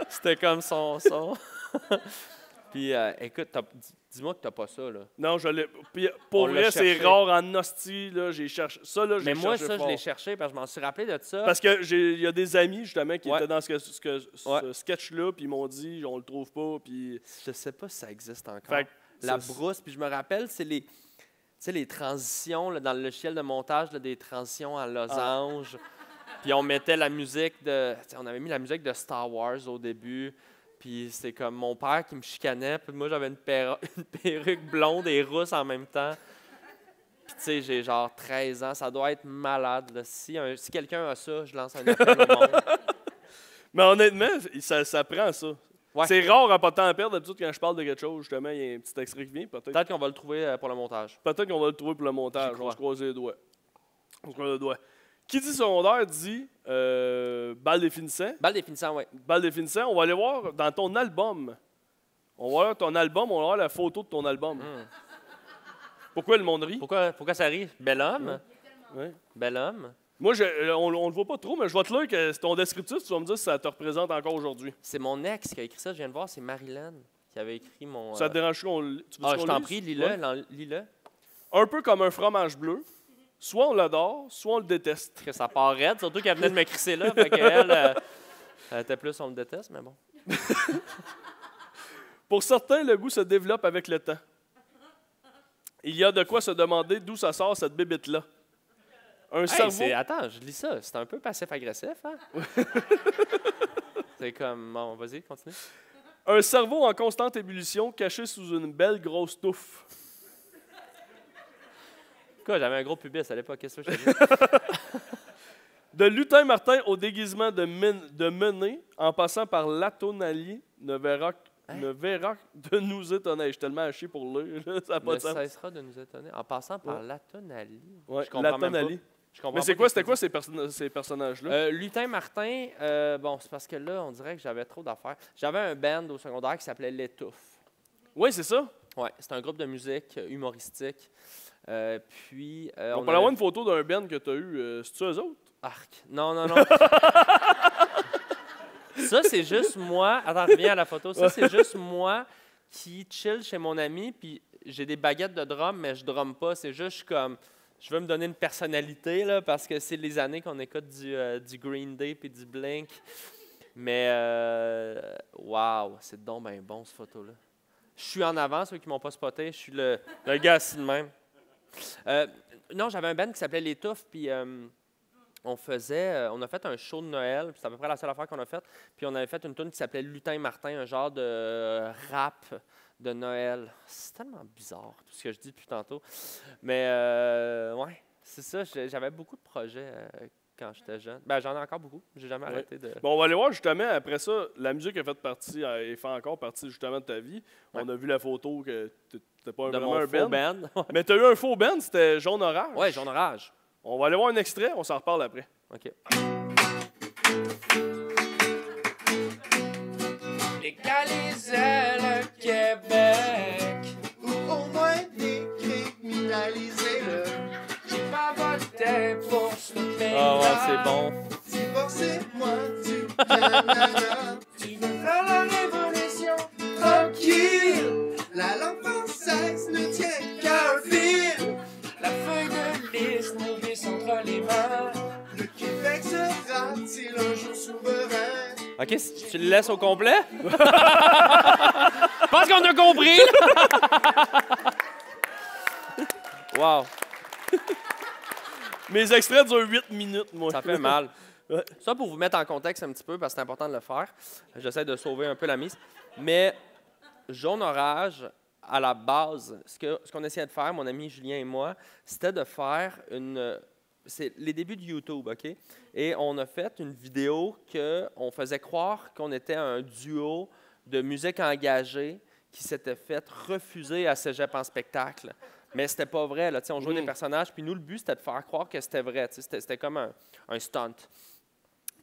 C: C'était comme son son. Puis, écoute, dis-moi que t'as pas ça, là.
B: Non, je l'ai. Puis, pour
C: On l'a
B: vrai, c'est
C: cherché.
B: rare en hostie, là. J'ai cherché. Ça, là, j'ai
C: Mais moi,
B: cherché
C: ça,
B: fort.
C: je l'ai cherché parce que je m'en suis rappelé de ça.
B: Parce que il y a des amis, justement, qui
C: Ouais.
B: étaient dans ce
C: Ouais.
B: sketch-là, puis ils m'ont dit, on le trouve pas, puis...
C: Je sais pas si ça existe encore.
B: Fait que
C: La
B: ça-
C: brousse, puis je me rappelle, c'est les transitions là, dans le logiciel de montage, là, des transitions en losange. Puis on mettait la musique de... On avait mis la musique de Star Wars au début. Puis c'était comme mon père qui me chicanait. Puis moi, j'avais une perruque blonde et rousse en même temps. Puis tu sais, j'ai genre 13 ans. Ça doit être malade. Là. Si quelqu'un a ça, je lance un appel au monde.
B: Mais honnêtement, ça prend ça.
C: Ouais.
B: C'est rare en pas de temps à perdre. D'habitude, quand je parle de quelque chose, justement, il y a un petit extrait qui vient.
C: Peut-être qu'on va le trouver pour le montage.
B: Peut-être qu'on va le trouver pour le montage.
C: J'y crois.
B: On se croise les doigts. On se croise les doigts. Qui dit secondaire dit balle définissant.
C: Balle définissant, oui.
B: Balle définissant, on va aller voir dans ton album. On va voir ton album, on va voir la photo de ton album. Pourquoi le monde rit?
C: Pourquoi ça rit? Bel homme?
B: Ouais.
C: Bel homme?
B: Moi, on le voit pas trop, mais je vais te lire que c'est ton descriptif, tu vas me dire si ça te représente encore aujourd'hui.
C: C'est mon ex qui a écrit ça. Je viens de voir, c'est Marilyn qui avait écrit mon...
B: Ça te dérange tu veux
C: Ah,
B: qu'on
C: je t'en
B: lise?
C: prie,
B: Ouais.
C: lis-le.
B: Un peu comme un fromage bleu. Soit on l'adore, soit on le déteste.
C: Que ça part raide, surtout qu'elle venait de me crisser là. Fait qu'elle elle était plus on le déteste, mais bon.
B: Pour certains, le goût se développe avec le temps. Il y a de quoi se demander d'où ça sort cette bébite-là. Un
C: Hey,
B: cerveau...
C: attends, je lis ça. C'est un peu passif-agressif, hein? C'est comme... Bon, vas-y, continue.
B: Un cerveau en constante ébullition caché sous une belle grosse touffe.
C: Quoi, j'avais un gros pubis à l'époque, qu'est-ce que je te dis?
B: De Lutin Martin au déguisement de Mené, en passant par Latonali, ne verra de nous étonner. Je suis tellement haché pour lire, là, ça n'a pas
C: Ne
B: de sens.
C: cessera de nous étonner. En passant par l'Atonali.
B: Ouais,
C: Je comprends même pas.
B: Latonali.
C: Je comprends
B: Mais
C: pas
B: c'est quoi,
C: qu'est-ce
B: c'était
C: qu'il
B: quoi
C: dit.
B: ces personnages-là?
C: Lutin Martin, bon, c'est parce que là, on dirait que j'avais trop d'affaires. J'avais un band au secondaire qui s'appelait L'Étouffe.
B: Oui, c'est ça.
C: Ouais, c'est un groupe de musique humoristique. Puis.
B: On peut avoir une photo d'un band que tu as eu. C'est-tu eux autres?
C: Arc. Non. Ça, c'est juste moi. Attends, reviens à la photo. Ça, c'est juste moi qui chill chez mon ami. Puis j'ai des baguettes de drum, mais je drumme pas. C'est juste, je suis comme. Je veux me donner une personnalité, là, parce que c'est les années qu'on écoute du Green Day puis du Blink. Mais, wow, c'est donc bien bon, cette photo-là. Je suis en avant, ceux qui m'ont pas spoté. Je suis le gars assis de même. Non, j'avais un band qui s'appelait L'Étouffe, puis on a fait un show de Noël, puis c'est à peu près la seule affaire qu'on a faite. Puis on avait fait une tune qui s'appelait Lutin Martin, un genre de rap de Noël. C'est tellement bizarre, tout ce que je dis depuis tantôt. Mais, ouais, c'est ça, j'avais beaucoup de projets quand j'étais jeune. Ben, j'en ai encore beaucoup, j'ai jamais arrêté de...
B: Bon, on va aller voir justement, après ça, la musique a fait partie, et fait encore partie justement de ta vie.
C: Ouais.
B: On a vu la photo que t'étais pas
C: de
B: vraiment
C: mon
B: un
C: faux
B: band.
C: band.
B: Mais tu as eu un faux band, c'était Jaune Orage.
C: Ouais, Jaune Orage.
B: On va aller voir un extrait, on s'en reparle après.
C: OK.
E: Légaliser le Québec, ou au moins décriminaliser-le. J'ai pas voté pour ce pays.
C: Ah ouais, c'est bon.
E: Divorcez-moi du Canada. Tu veux faire la révolution tranquille. La langue française ne tient qu'à un fil. La feuille de liste nous glisse entre les mains. Le Québec sera-t-il un jour souverain?
C: OK, si tu le laisses au complet? Je pense qu'on a compris! Wow.
B: Mes extraits durent 8 minutes, moi.
C: Ça fait mal.
B: Ouais.
C: Ça, pour vous mettre en contexte un petit peu, parce que c'est important de le faire, j'essaie de sauver un peu la mise. Mais Jaune Orage, à la base, ce qu'on essayait de faire, mon ami Julien et moi, c'était de faire c'est les débuts de YouTube, OK? Et on a fait une vidéo qu'on faisait croire qu'on était un duo de musique engagée qui s'était fait refuser à Cégep en spectacle. Mais c'était pas vrai, là. On jouait des personnages, puis nous, le but, c'était de faire croire que c'était vrai. C'était comme un stunt.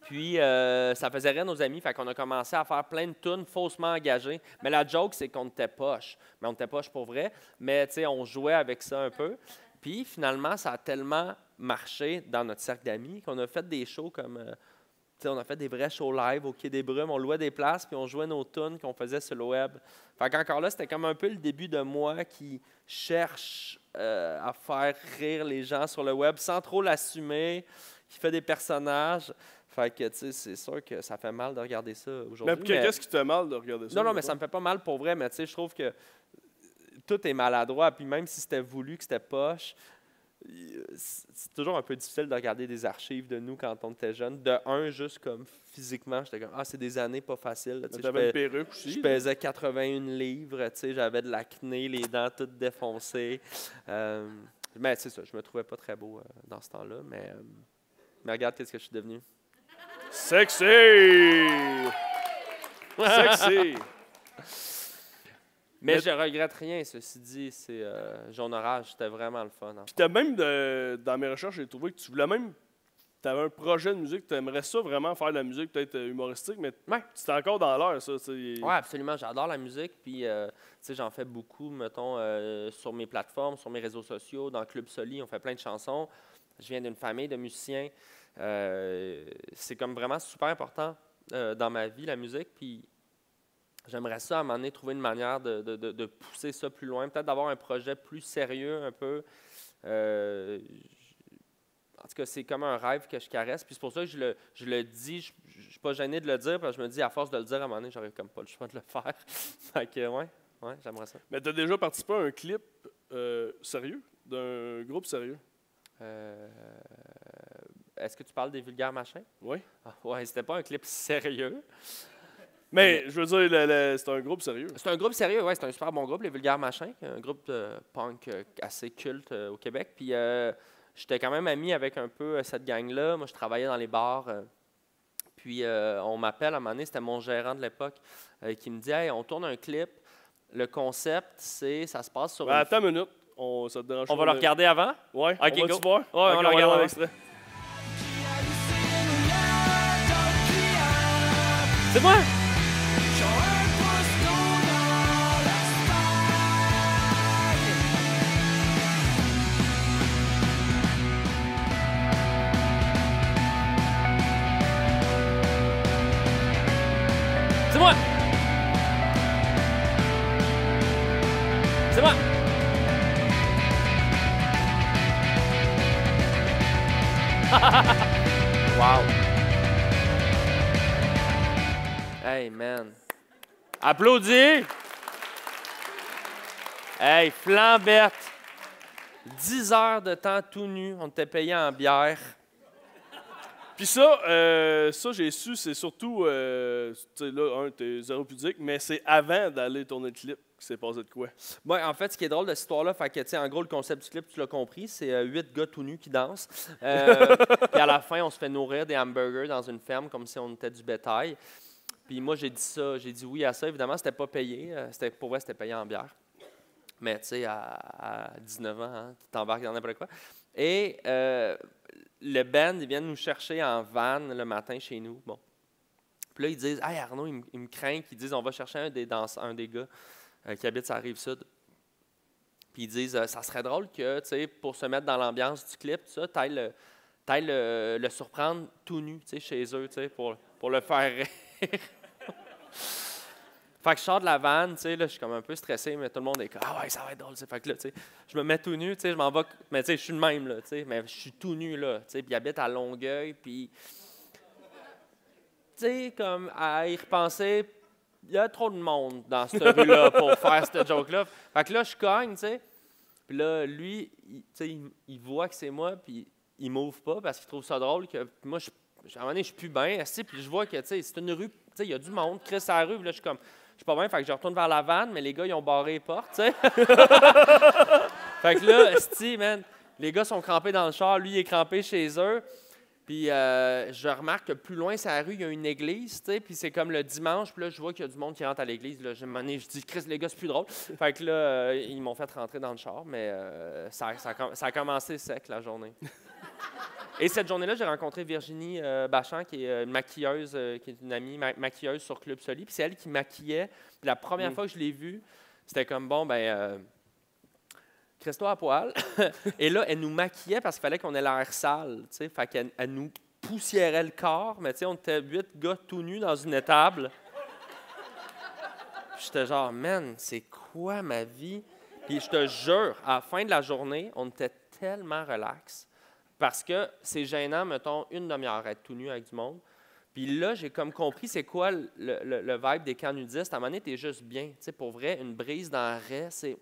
C: Puis, ça faisait rire nos amis, fait qu'on a commencé à faire plein de tunes faussement engagées. Mais la joke, c'est qu'on était poche. Mais on était poche pour vrai, mais on jouait avec ça un peu. Puis, finalement, ça a tellement marché dans notre cercle d'amis qu'on a fait des shows comme... on a fait des vrais shows live au Quai des Brumes. On louait des places, puis on jouait nos tunes qu'on faisait sur le web. Fait qu'encore là, c'était comme un peu le début de moi qui cherche à faire rire les gens sur le web sans trop l'assumer, qui fait des personnages. Fait que, c'est sûr que ça fait mal de regarder ça aujourd'hui.
B: Mais qu'est-ce qui te fait mal de regarder ça?
C: Non, mais ça me fait pas mal pour vrai, mais je trouve que tout est maladroit. Puis même si c'était voulu, que c'était poche, c'est toujours un peu difficile de regarder des archives de nous quand on était jeunes. De un, juste comme physiquement, j'étais comme, c'est des années pas faciles.
B: T'avais une perruque aussi.
C: Je pesais 81 livres, j'avais de l'acné, les dents toutes défoncées. Mais c'est ça, je me trouvais pas très beau dans ce temps-là. Mais regarde qu'est-ce que je suis devenu.
B: Sexy! Sexy!
C: Mais je regrette rien, ceci dit. C'est Jaune Orage, c'était vraiment le fun.
B: Puis t'as même, dans mes recherches, j'ai trouvé que tu voulais même... Tu avais un projet de musique, tu aimerais ça vraiment faire de la musique peut-être humoristique, mais c'est encore dans l'air, ça.
C: Oui, absolument. J'adore la musique, puis j'en fais beaucoup, mettons, sur mes plateformes, sur mes réseaux sociaux, dans Club Soli, on fait plein de chansons. Je viens d'une famille de musiciens. C'est comme vraiment super important dans ma vie, la musique, puis j'aimerais ça, à un moment donné, trouver une manière de pousser ça plus loin, peut-être d'avoir un projet plus sérieux un peu. En tout cas, c'est comme un rêve que je caresse. Puis c'est pour ça que je le dis. Je ne suis pas gêné de le dire, parce que je me dis, à force de le dire, à un moment donné, j'aurais comme pas le choix de le faire. Fait que, ouais, j'aimerais ça.
B: Mais tu as déjà participé à un clip sérieux, d'un groupe sérieux?
C: Est-ce que tu parles des Vulgaires Machins?
B: Oui.
C: Ouais, c'était pas un clip sérieux.
B: Mais je veux dire, c'est un groupe sérieux.
C: C'est un groupe sérieux, oui. C'est un super bon groupe, les Vulgaires Machins. Un groupe de punk assez culte au Québec. Puis j'étais quand même ami avec un peu cette gang-là. Moi, je travaillais dans les bars. Puis on m'appelle à un moment donné, c'était mon gérant de l'époque, qui me dit « Hey, on tourne un clip. Le concept, ça se passe sur...
B: Attends une minute. Ça te dérange
C: on va le regarder avant?
B: Oui,
C: okay,
B: on va-tu voir?
C: Ouais, on le regarde avant.
B: L'extrait.
C: C'est moi! C'est moi! C'est moi! Wow! Hey, man! Applaudis! Hey, flambette! 10 heures de temps tout nu, on t'était payé en bière.
B: Puis ça j'ai su, c'est surtout, tu sais, là, t'es zéro pudique, mais c'est avant d'aller tourner le clip qui s'est passé de quoi?
C: Ouais, en fait, ce qui est drôle de cette histoire-là, fait que, tu sais, en gros, le concept du clip, tu l'as compris, c'est 8 gars tout nus qui dansent. Puis à la fin, on se fait nourrir des hamburgers dans une ferme comme si on était du bétail. Puis moi, j'ai dit oui à ça. Évidemment, c'était pas payé. Pour vrai, c'était payé en bière. Mais tu sais, à 19 ans, hein, tu t'embarques dans n'importe quoi. Et le band, ils viennent nous chercher en van le matin chez nous. Bon. Puis là, ils disent « Hey Arnaud, ils me craignent. » Ils disent « On va chercher un des gars qui habite sur la Rive-Sud. » Puis ils disent « Ça serait drôle que, tu sais, pour se mettre dans l'ambiance du clip, tu ailles le surprendre tout nu, tu sais, chez eux, tu sais, pour le faire rire. » Fait que je sors de la vanne, tu sais, là, je suis comme un peu stressé, mais tout le monde est comme « Ah ouais, ça va être drôle, tu sais. » Fait que là, tu sais, je me mets tout nu, tu sais, je m'en vais, mais tu sais, je suis le même, là, tu sais, mais je suis tout nu, là, tu sais, puis il habite à Longueuil, puis, tu sais, comme à y repenser, il y a trop de monde dans cette rue-là pour faire cette joke-là. Fait que là, je cogne, tu sais, puis là, lui, tu sais, il voit que c'est moi, puis il m'ouvre pas parce qu'il trouve ça drôle. Que moi, à un moment donné, je suis plus bien. Puis je vois que c'est une rue, il y a du monde, Chris à la rue. Puis là, je suis comme, je suis pas bien. Fait que je retourne vers la vanne, mais les gars, ils ont barré les portes. T'sais. Fait que là, man, les gars sont crampés dans le char. Lui, il est crampé chez eux. Puis je remarque que plus loin, sur la rue, il y a une église, puis c'est comme le dimanche, puis là, je vois qu'il y a du monde qui rentre à l'église. Là, je dis, Chris, les gars, c'est plus drôle. Fait que là, ils m'ont fait rentrer dans le char, mais ça a commencé sec, la journée. Et cette journée-là, j'ai rencontré Virginie Bachand, qui est une maquilleuse, qui est une amie maquilleuse sur Club Soli, puis c'est elle qui maquillait. Puis la première fois que je l'ai vue, c'était comme, bon, crisse-toi à poil. Et là, elle nous maquillait parce qu'il fallait qu'on ait l'air sale. T'sais. Fait qu'elle nous poussiérait le corps, mais on était 8 gars tout nus dans une étable. J'étais genre, man, c'est quoi ma vie? Puis je te jure, à la fin de la journée, on était tellement relax parce que c'est gênant, mettons, une demi-heure être tout nu avec du monde. Puis là, j'ai comme compris c'est quoi le vibe des camps nudistes. À un moment donné, t'es juste bien. Tu sais, pour vrai, une brise dans la raie, c'est...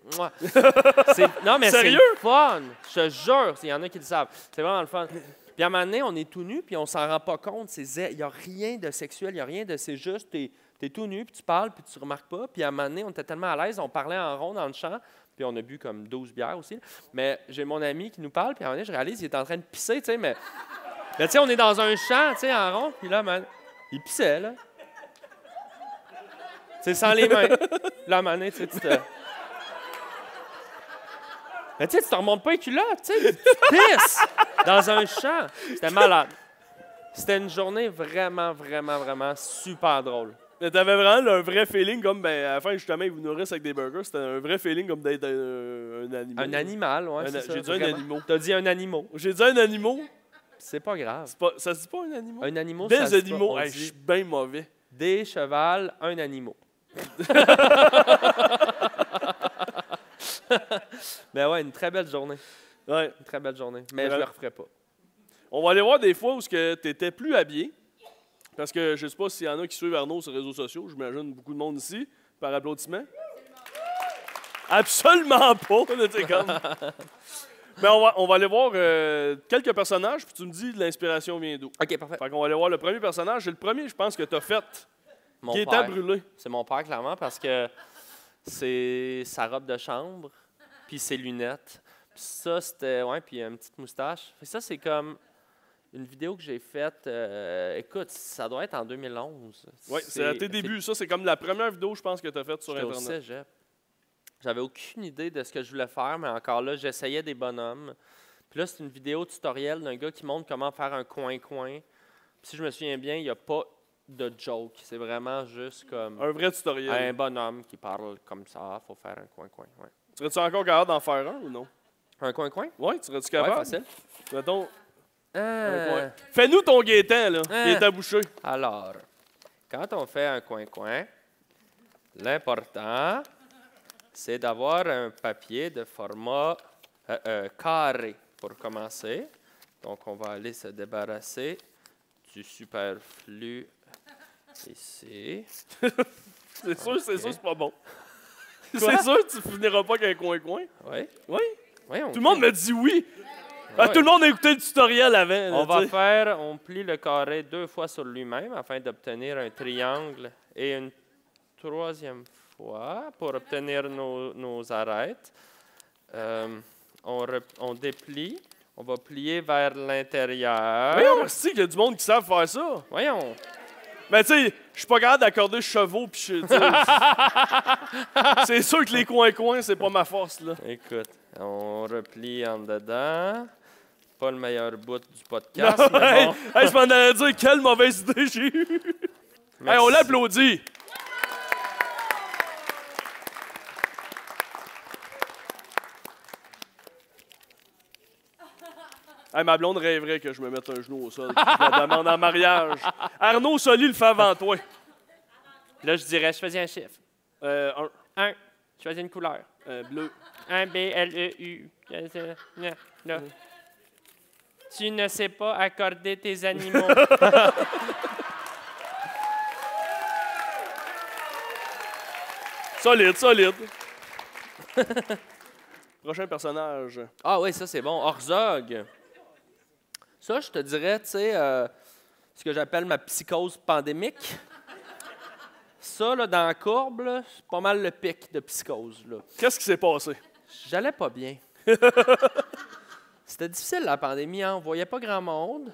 C: Non, mais c'est le fun. Je te jure, il y en a qui le savent. C'est vraiment le fun. Puis à un moment donné, on est tout nu, puis on s'en rend pas compte. Il n'y a rien de sexuel, il n'y a rien de... C'est juste, t'es tout nu, puis tu parles, puis tu remarques pas. Puis à un moment donné, on était tellement à l'aise, on parlait en rond dans le champ, puis on a bu comme 12 bières aussi. Mais j'ai mon ami qui nous parle, puis à un moment donné, je réalise qu'il est en train de pisser, tu sais, mais... Là, tu sais, on est dans un champ, tu sais, en rond, puis là, man, il pissait, là. Tu sais, sans les mains. Là, man, tu sais, mais tu sais, tu te remontes pas les culottes, tu sais, tu pisses dans un champ. C'était malade. C'était une journée vraiment, vraiment, vraiment super drôle.
B: Mais t'avais vraiment un vrai feeling comme, à la fin, justement, ils vous nourrissent avec des burgers. C'était un vrai feeling comme d'être un animal.
C: Un animal, oui, c'est ça.
B: J'ai dit un animal.
C: T'as dit un animal.
B: J'ai dit un animal.
C: C'est pas grave.
B: Ça se dit pas un animal?
C: Un animal,
B: des
C: ça se dit
B: animaux.
C: pas.
B: Je suis bien mauvais.
C: Des chevals, un animal. Ben ouais, une très belle journée.
B: Ouais.
C: Une très belle journée. Mais je le referai pas.
B: On va aller voir des fois où tu étais plus habillé. Parce que je ne sais pas s'il y en a qui suivent Arnaud sur les réseaux sociaux. J'imagine beaucoup de monde ici, par applaudissement. Absolument pas! Comme... Mais on va aller voir quelques personnages, puis tu me dis l'inspiration vient d'où.
C: OK, parfait.
B: Fait qu'on va aller voir le premier personnage. C'est le premier, je pense, que tu as fait,
C: Mon
B: qui est
C: père.
B: à brûler.
C: C'est mon père, clairement, parce que c'est sa robe de chambre, puis ses lunettes. Puis ça, c'était... Ouais, puis une petite moustache. Fait ça, c'est comme... Une vidéo que j'ai faite, écoute, ça doit être en 2011.
B: Oui, c'est à tes débuts. Ça, c'est comme la première vidéo, je pense, que tu as faite sur
C: Internet.
B: Internet.
C: Au cégep. J'avais aucune idée de ce que je voulais faire, mais encore là, j'essayais des bonhommes. Puis là, c'est une vidéo tutoriel d'un gars qui montre comment faire un coin-coin. Puis si je me souviens bien, il n'y a pas de joke. C'est vraiment juste comme...
B: Un vrai tutoriel.
C: Un bonhomme qui parle comme ça, il faut faire un coin-coin. Ouais.
B: Serais-tu encore capable d'en faire un ou non?
C: Un coin-coin?
B: Oui, serais-tu capable?
C: Ouais, facile.
B: Mettons... Fais-nous ton Gaétan, là, qui est à boucher.
C: Alors, quand on fait un coin-coin, l'important, c'est d'avoir un papier de format carré pour commencer. Donc, on va aller se débarrasser du superflu ici.
B: C'est sûr, c'est pas bon. C'est sûr que tu finiras pas avec un coin-coin.
C: Oui.
B: Oui?
C: Oui,
B: Tout le monde me dit oui.
C: Ouais.
B: Tout le monde a écouté le tutoriel avant.
C: On plie le carré 2 fois sur lui-même afin d'obtenir un triangle et une troisième fois pour obtenir nos arêtes. On déplie. On va plier vers l'intérieur.
B: Oui, merci qu'il y a du monde qui savent faire ça.
C: Voyons.
B: Mais tu sais, je suis pas capable d'accorder chevaux puis c'est sûr que les coins-coins, c'est pas ma force, là.
C: Écoute, on replie en dedans. Pas le meilleur bout du podcast,
B: Non,
C: mais bon.
B: hey, je m'en allais dire quelle mauvaise idée j'ai eue. Hey, on l'applaudit. Hey, ma blonde rêverait que je me mette un genou au sol, que je la demande en mariage. Arnaud Soli le fait avant toi.
C: Là, je dirais, je faisais un chiffre.
B: Un.
C: 1. Je faisais une couleur.
B: Bleu.
C: 1 B L E U. Là. Tu ne sais pas accorder tes animaux.
B: Solide, solide. Prochain personnage.
C: Ah oui, ça c'est bon. Orzog. Ça, je te dirais, tu sais, ce que j'appelle ma psychose pandémique. Ça, là, dans la courbe, là, c'est pas mal le pic de psychose. Là.
B: Qu'est-ce qui s'est passé?
C: J'allais pas bien. C'était difficile, la pandémie. Hein? On voyait pas grand monde.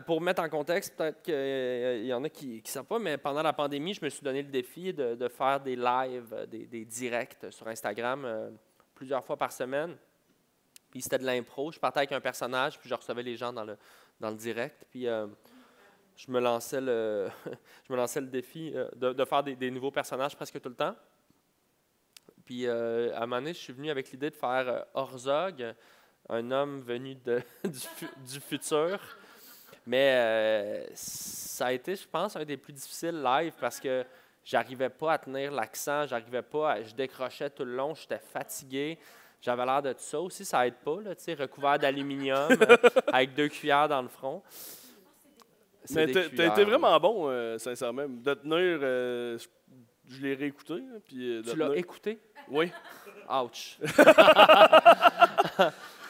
C: Pour mettre en contexte, peut-être qu'il y en a qui ne savent pas, mais pendant la pandémie, je me suis donné le défi de faire des lives, des directs sur Instagram plusieurs fois par semaine. Puis c'était de l'impro. Je partais avec un personnage, puis je recevais les gens dans le direct. Puis je me lançais le défi de faire des nouveaux personnages presque tout le temps. Puis à un moment donné, je suis venu avec l'idée de faire Orzog, un homme venu du futur. Mais ça a été, je pense, un des plus difficiles live parce que j'arrivais pas à tenir l'accent, je décrochais tout le long, j'étais fatigué. J'avais l'air de tout ça aussi, ça aide pas, là, recouvert d'aluminium, avec 2 cuillères dans le front.
B: Mais t'as été vraiment bon, sincèrement. De tenir, je l'ai réécouté. Puis,
C: tu l'as écouté?
B: Oui.
C: Ouch.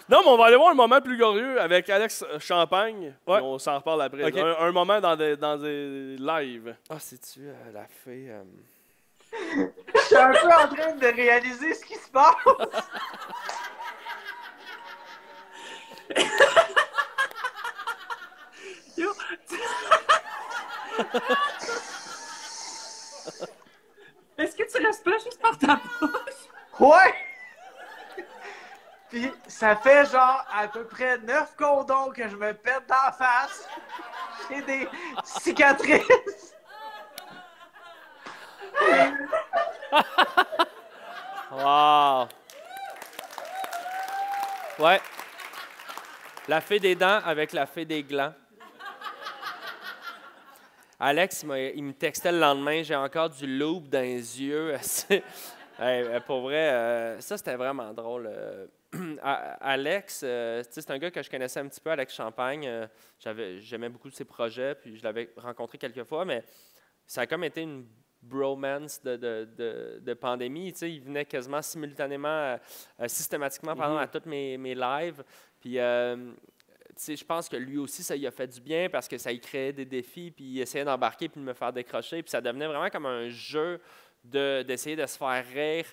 B: Non, mais on va aller voir un moment plus glorieux avec Alex Champagne.
C: Ouais.
B: On s'en reparle après.
C: Okay.
B: Un moment dans des lives.
C: Ah, c'est-tu la fée?
E: Je suis un peu en train de réaliser ce qui se passe. Yo. Est-ce que tu respires juste par ta bouche? Ouais! Puis ça fait genre à peu près 9 condoms que je me pète dans la face. J'ai des cicatrices.
C: Wow! Ouais. La fée des dents avec la fée des glands. Alex, il me textait le lendemain, j'ai encore du loop dans les yeux. Hey, pour vrai, ça, c'était vraiment drôle. Alex, c'est un gars que je connaissais un petit peu, Alex Champagne. J'aimais beaucoup ses projets, puis je l'avais rencontré quelques fois, mais ça a comme été une bromance de pandémie. Il venait quasiment simultanément, systématiquement, pardon, à toutes mes lives. Puis, je pense que lui aussi, ça lui a fait du bien parce que ça lui créait des défis, puis il essayait d'embarquer puis de me faire décrocher. Puis ça devenait vraiment comme un jeu d'essayer de se faire rire.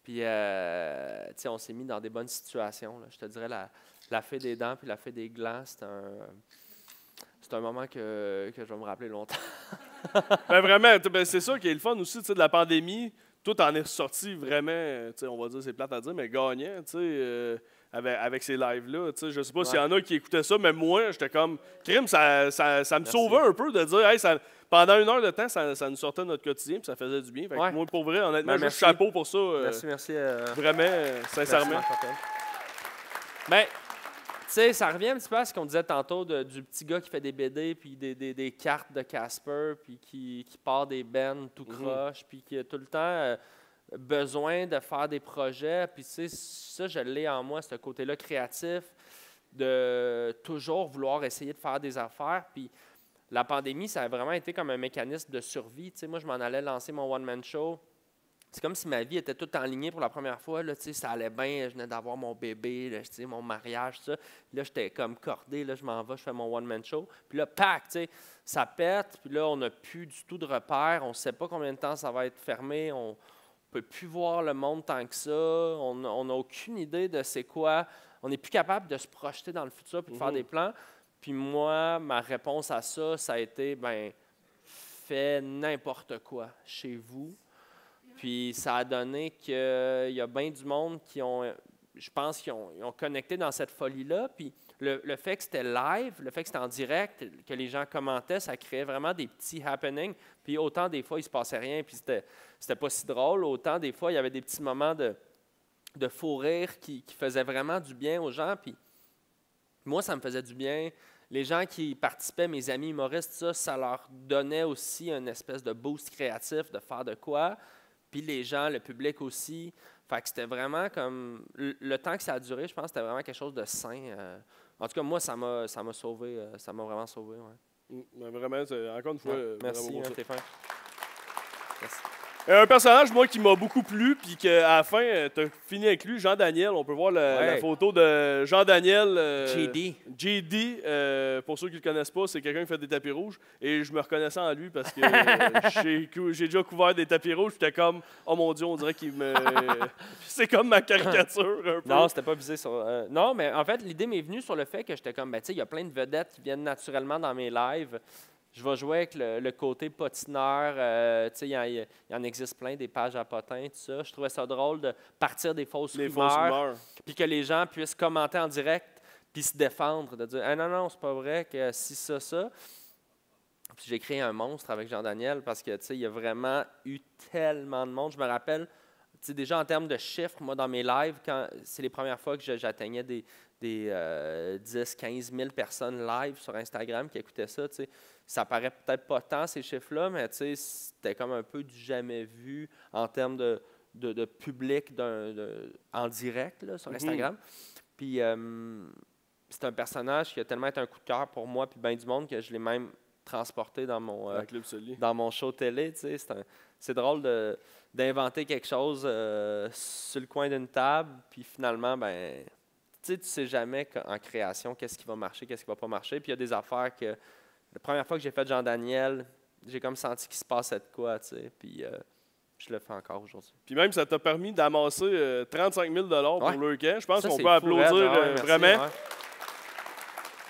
C: Puis, on s'est mis dans des bonnes situations. Là. Je te dirais, la fée des dents puis la fée des glands, c'est un moment que je vais me rappeler longtemps.
B: Ben vraiment, c'est ça qui est le fun aussi de la pandémie. Toi, t'en es ressorti vraiment, on va dire, c'est plate à dire, mais gagnant, avec ces lives-là. Je sais pas s'il y en a qui écoutaient ça, mais moi, j'étais comme, crime, ça me sauvait un peu de dire, hey, pendant 1 heure de temps, ça nous sortait de notre quotidien, puis ça faisait du bien. Fait que moi, pour vrai, honnêtement, juste chapeau pour ça.
C: Merci.
B: Vraiment, sincèrement.
C: Ben, tu sais, ça revient un petit peu à ce qu'on disait tantôt du petit gars qui fait des BD, puis des cartes de Casper, puis qui part des bennes tout croche, puis qui a tout le temps besoin de faire des projets. Puis, tu sais, ça, je l'ai en moi, ce côté-là créatif, de toujours vouloir essayer de faire des affaires. Puis, la pandémie, ça a vraiment été comme un mécanisme de survie. Tu sais, moi, je m'en allais lancer mon one-man show. C'est comme si ma vie était toute enlignée pour la première fois. Là, ça allait bien, je venais d'avoir mon bébé, là, mon mariage, tout ça. Là, j'étais comme cordé, là, je m'en vais, je fais mon one-man show. Puis là, ça pète, puis là, on n'a plus du tout de repères. On ne sait pas combien de temps ça va être fermé. On ne peut plus voir le monde tant que ça. On n'a aucune idée de c'est quoi. On n'est plus capable de se projeter dans le futur et de faire des plans. Puis moi, ma réponse à ça, ça a été, fais n'importe quoi chez vous. Puis ça a donné qu'il y a bien du monde qui ont, je pense, qui ont connecté dans cette folie-là. Puis le fait que c'était live, le fait que c'était en direct, que les gens commentaient, ça créait vraiment des petits happenings. Puis autant des fois, il ne se passait rien, puis c'était pas si drôle. Autant des fois, il y avait des petits moments de fou rire qui faisaient vraiment du bien aux gens. Puis moi, ça me faisait du bien. Les gens qui participaient, mes amis humoristes, ça leur donnait aussi une espèce de boost créatif de faire de quoi. Puis les gens, le public aussi. Fait que c'était vraiment comme... Le temps que ça a duré, je pense que c'était vraiment quelque chose de sain. En tout cas, moi, ça m'a sauvé. Ça m'a vraiment sauvé, ouais.
B: Vraiment, encore une fois,
C: Merci,
B: bravo pour ça.
C: Stéphane. Merci.
B: Un personnage, moi, qui m'a beaucoup plu, puis qu'à la fin, tu as fini avec lui, Jean-Daniel. On peut voir la photo de Jean-Daniel. JD. Pour ceux qui ne le connaissent pas, c'est quelqu'un qui fait des tapis rouges. Et je me reconnaissais en lui parce que j'ai déjà couvert des tapis rouges. J'étais comme, oh mon Dieu, on dirait qu'il me. C'est comme ma caricature un peu.
C: Non, c'était pas visé sur. Non, mais en fait, l'idée m'est venue sur le fait que j'étais comme, ben, tu sais, il y a plein de vedettes qui viennent naturellement dans mes lives. Je vais jouer avec le côté patineur. Tu sais, il y en existe plein, des pages à potins, tout ça. Je trouvais ça drôle de partir des fausses rumeurs. Puis que les gens puissent commenter en direct puis se défendre, de dire non, c'est pas vrai que si ça. Puis j'ai créé un monstre avec Jean-Daniel parce que, tu sais, il y a vraiment eu tellement de monde. Je me rappelle, tu sais, déjà en termes de chiffres, moi, dans mes lives, c'est les premières fois que j'atteignais des 10, 15 000 personnes live sur Instagram qui écoutaient ça, tu sais. Ça paraît peut-être pas tant, ces chiffres-là, mais c'était comme un peu du jamais vu en termes de public en direct là, sur Instagram. Puis c'est un personnage qui a tellement été un coup de cœur pour moi puis bien du monde que je l'ai même transporté dans mon show télé. C'est drôle d'inventer quelque chose sur le coin d'une table, puis finalement, ben, tu sais jamais en création qu'est-ce qui va marcher, qu'est-ce qui va pas marcher. Puis il y a des affaires que... La première fois que j'ai fait Jean-Daniel, j'ai comme senti qu'il se passait de quoi, tu sais, puis je le fais encore aujourd'hui.
B: Puis même, ça t'a permis d'amasser 35 000 pour le camp. Je pense qu'on peut applaudir
C: merci,
B: vraiment. Ouais.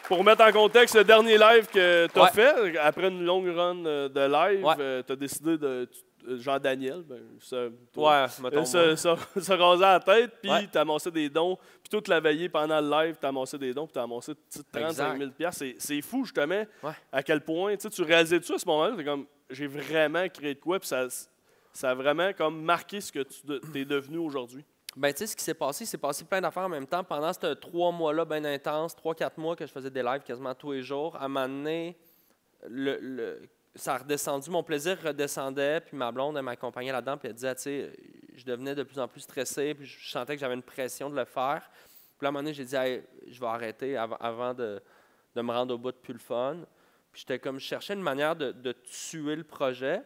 B: Pour mettre en contexte le dernier live que tu as fait, après une longue run de live, tu as décidé de... Jean-Daniel, se raser la tête, puis tu as amassé des dons, puis toute la veillée pendant le live, tu as amassé des dons, puis tu as amassé 35 000 $. C'est fou, justement, à quel point, tu réalisais-tu à ce moment-là, tu es comme, j'ai vraiment créé de quoi, puis ça a vraiment comme marqué ce que tu es devenu aujourd'hui.
C: Ben, tu sais, ce qui s'est passé plein d'affaires en même temps. Pendant ces 3 mois-là, bien intenses, 3-4 mois que je faisais des lives quasiment tous les jours, à un moment donné, ça a redescendu, mon plaisir redescendait, puis ma blonde, elle m'accompagnait là-dedans, puis elle disait, tu sais, je devenais de plus en plus stressé, puis je sentais que j'avais une pression de le faire. Puis là, à un moment donné, j'ai dit, hey, je vais arrêter avant de me rendre au bout de plus le fun. Puis j'étais comme, je cherchais une manière de tuer le projet.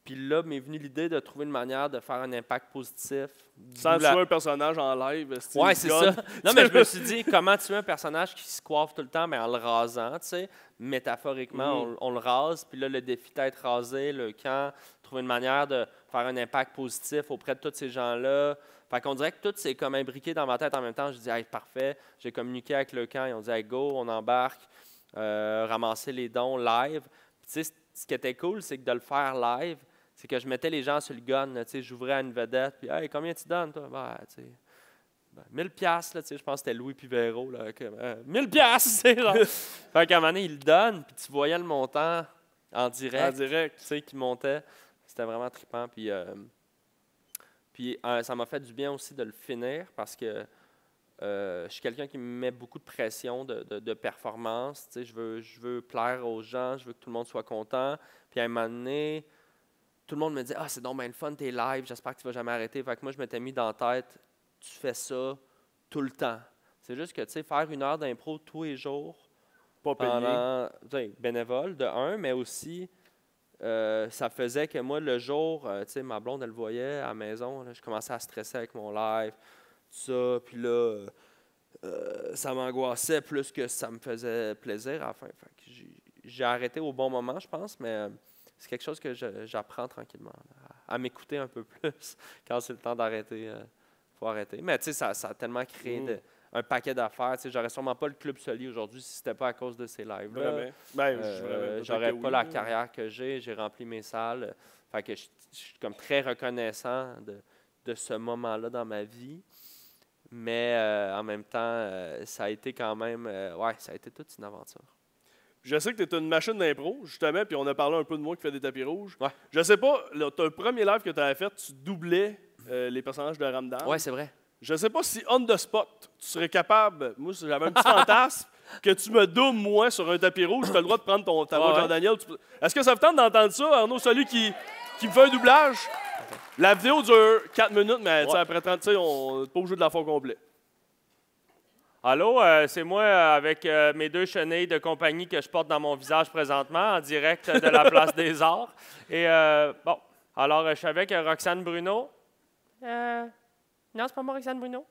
C: Puis là, m'est venue l'idée de trouver une manière de faire un impact positif.
B: Sans tuer un personnage en live.
C: Oui, c'est ça. Non, mais je me suis dit, comment tuer un personnage qui se coiffe tout le temps, mais en le rasant, tu sais. Métaphoriquement, on le rase. Puis là, le défi d'être rasé, le camp, trouver une manière de faire un impact positif auprès de tous ces gens-là. Fait qu'on dirait que tout s'est comme imbriqué dans ma tête en même temps. Je dis, hey, parfait. J'ai communiqué avec le camp. Ils ont dit, hey, go, on embarque, ramasser les dons live. Puis tu sais, ce qui était cool, c'est que de le faire live, c'est que je mettais les gens sur le gun, j'ouvrais à une vedette, puis « Hey, combien tu donnes, toi? » Ben, tu sais, 1000 $, je pense que c'était Louis Pivero, là, 1000 $, tu sais, genre. Fait qu'à un moment donné, il le donne, puis tu voyais le montant en direct, tu sais, qui montait. C'était vraiment trippant, puis ça m'a fait du bien aussi de le finir, parce que je suis quelqu'un qui me met beaucoup de pression de performance, tu sais, je veux plaire aux gens, je veux que tout le monde soit content, puis à un moment donné, tout le monde me dit « Ah, c'est donc bien le fun, tes lives, j'espère que tu ne vas jamais arrêter. » Fait que moi, je m'étais mis dans la tête, tu fais ça tout le temps. C'est juste que, tu sais, faire 1 heure d'impro tous les jours,
B: pas payé,
C: bénévole, de un, mais aussi, ça faisait que moi, le jour, tu sais, ma blonde, elle le voyait à la maison, là, je commençais à stresser avec mon live, tout ça, puis là, ça m'angoissait plus que ça me faisait plaisir à la fin. Fait que j'ai arrêté au bon moment, je pense, mais... c'est quelque chose que j'apprends tranquillement, à m'écouter un peu plus quand c'est le temps d'arrêter. Il faut arrêter. Mais tu sais, ça a tellement créé un paquet d'affaires. Tu sais, j'aurais sûrement pas le Club Soli aujourd'hui si c'était pas à cause de ces lives-là. J'aurais pas la carrière que j'ai rempli mes salles. Fait que je suis comme très reconnaissant de ce moment-là dans ma vie. Mais en même temps, ça a été quand même... ça a été toute une aventure.
B: Je sais que tu es une machine d'impro, justement, puis on a parlé un peu de moi qui fait des tapis rouges.
C: Ouais.
B: Je sais pas, tu as un premier live que tu avais fait, tu doublais les personnages de Ramdan.
C: Oui, c'est vrai.
B: Je sais pas si on the spot, tu serais capable, moi j'avais un petit fantasme, que tu me doubles moi sur un tapis rouge, tu as le droit de prendre ta voix de Jean-Daniel. Est-ce que ça vous tente d'entendre ça, Arnaud, celui qui me fait un doublage? La vidéo dure 4 minutes, mais après 30, on n'est pas obligé de la faire au complet.
F: Allô, c'est moi avec mes 2 chenilles de compagnie que je porte dans mon visage présentement, en direct de la Place des Arts. Et bon, Alors, je suis avec Roxane Bruno. Non, c'est pas moi, Roxane Bruno.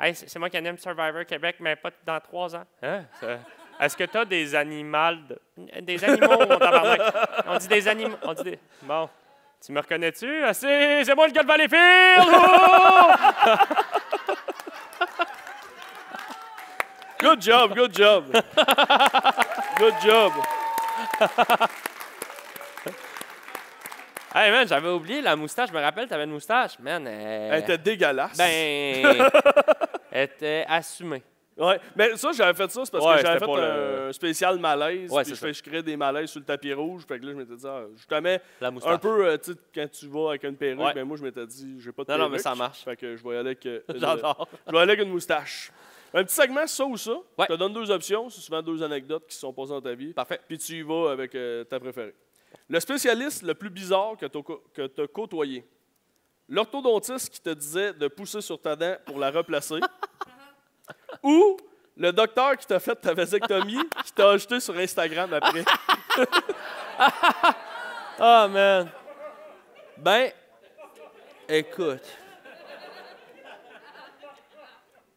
F: Hey, c'est moi qui anime Survivor Québec, mais pas dans 3 ans. Hein? Est-ce que tu as des animaux? Des animaux, mon tabarnak. On dit des animaux. Bon. Tu me reconnais-tu? Ah, c'est moi le gars de Valleyfield!
B: Good job, good job. Good job.
C: Hey, man, j'avais oublié la moustache. Je me rappelle, tu avais une moustache. Man,
B: Elle était dégueulasse.
C: ben, elle était assumée.
B: Ouais, mais ça, j'avais fait ça, c'est parce
F: Ouais,
B: que j'avais
F: c'était
B: fait
F: pas
B: un spécial malaise,
C: Ouais,
B: puis
C: c'est
B: je crée des malaises sur le tapis rouge, fait que là, je m'étais dit, je te mets
C: La moustache.
B: un peu, tu sais, quand tu vas avec une perruque,
C: Ouais.
B: ben moi, je m'étais dit, j'ai pas de
C: Non,
B: perruque.
C: non, mais ça marche.
B: Fait que je vais y aller avec,
C: J'adore.
B: je vais aller avec une moustache. Un petit segment, ça ou ça.
C: Ouais.
B: Je te donne 2 options, c'est souvent 2 anecdotes qui se sont passées dans ta vie.
C: Parfait.
B: Puis tu y vas avec ta préférée. Le spécialiste le plus bizarre que tu as côtoyé. L'orthodontiste qui te disait de pousser sur ta dent pour la replacer. Ou le docteur qui t'a fait ta vasectomie qui t'a ajouté sur Instagram après.
C: Ah, man. Ben, écoute.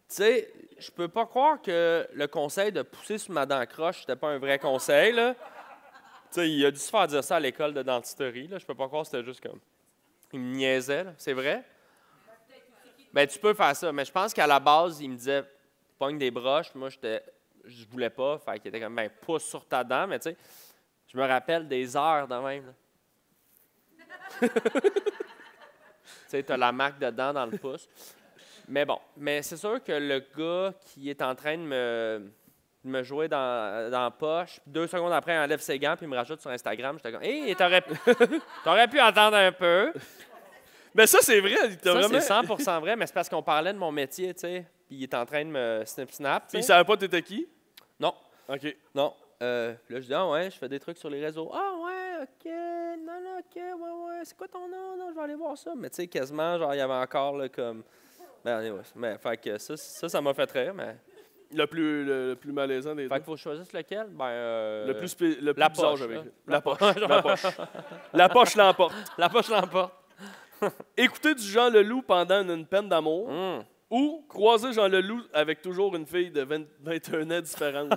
C: Tu sais, je peux pas croire que le conseil de pousser sur ma dent croche, c'était pas un vrai conseil, là. Tu sais, il a dû se faire dire ça à l'école de dentisterie, là. Je peux pas croire que c'était juste comme... Il me niaisait, là. C'est vrai? Ben, tu peux faire ça, mais je pense qu'à la base, il me disait, pogne des broches. Moi, je voulais pas. Fait qu'il était comme, ben, pousse sur ta dent, mais tu sais, je me rappelle des heures de même, là. Tu sais, tu as la marque de dent dans le pouce. Mais bon, mais c'est sûr que le gars qui est en train de me jouer dans la poche, puis 2 secondes après, il enlève ses gants puis il me rajoute sur Instagram, j'étais comme, hé, t'aurais pu entendre un peu.
B: Mais ça, c'est vrai.
C: Ça,
B: Vraiment...
C: c'est 100% vrai, mais c'est parce qu'on parlait de mon métier, tu sais, puis il est en train de me snap-snap.
B: Puis il savait pas t'étais qui?
C: Non,
B: OK.
C: non. Là, je dis, ah ouais, je fais des trucs sur les réseaux. Ah ouais, OK, non, OK, ouais, c'est quoi ton nom? Non, je vais aller voir ça. Mais tu sais, quasiment, genre, il y avait encore, là, comme... Ben, anyway, mais fait que ça m'a fait rire, mais...
B: Le plus malaisant des
C: Fait
B: deux.
C: qu'il faut choisir lequel? Ben,
B: Le plus
C: la
B: bizarre,
C: poche,
B: j'avais
C: là.
B: écrit. La poche. La poche. La poche l'emporte.
C: La poche l'emporte.
B: Écouter du Jean Leloup pendant une peine d'amour ou croiser Jean Leloup avec toujours une fille de 21 ans différente.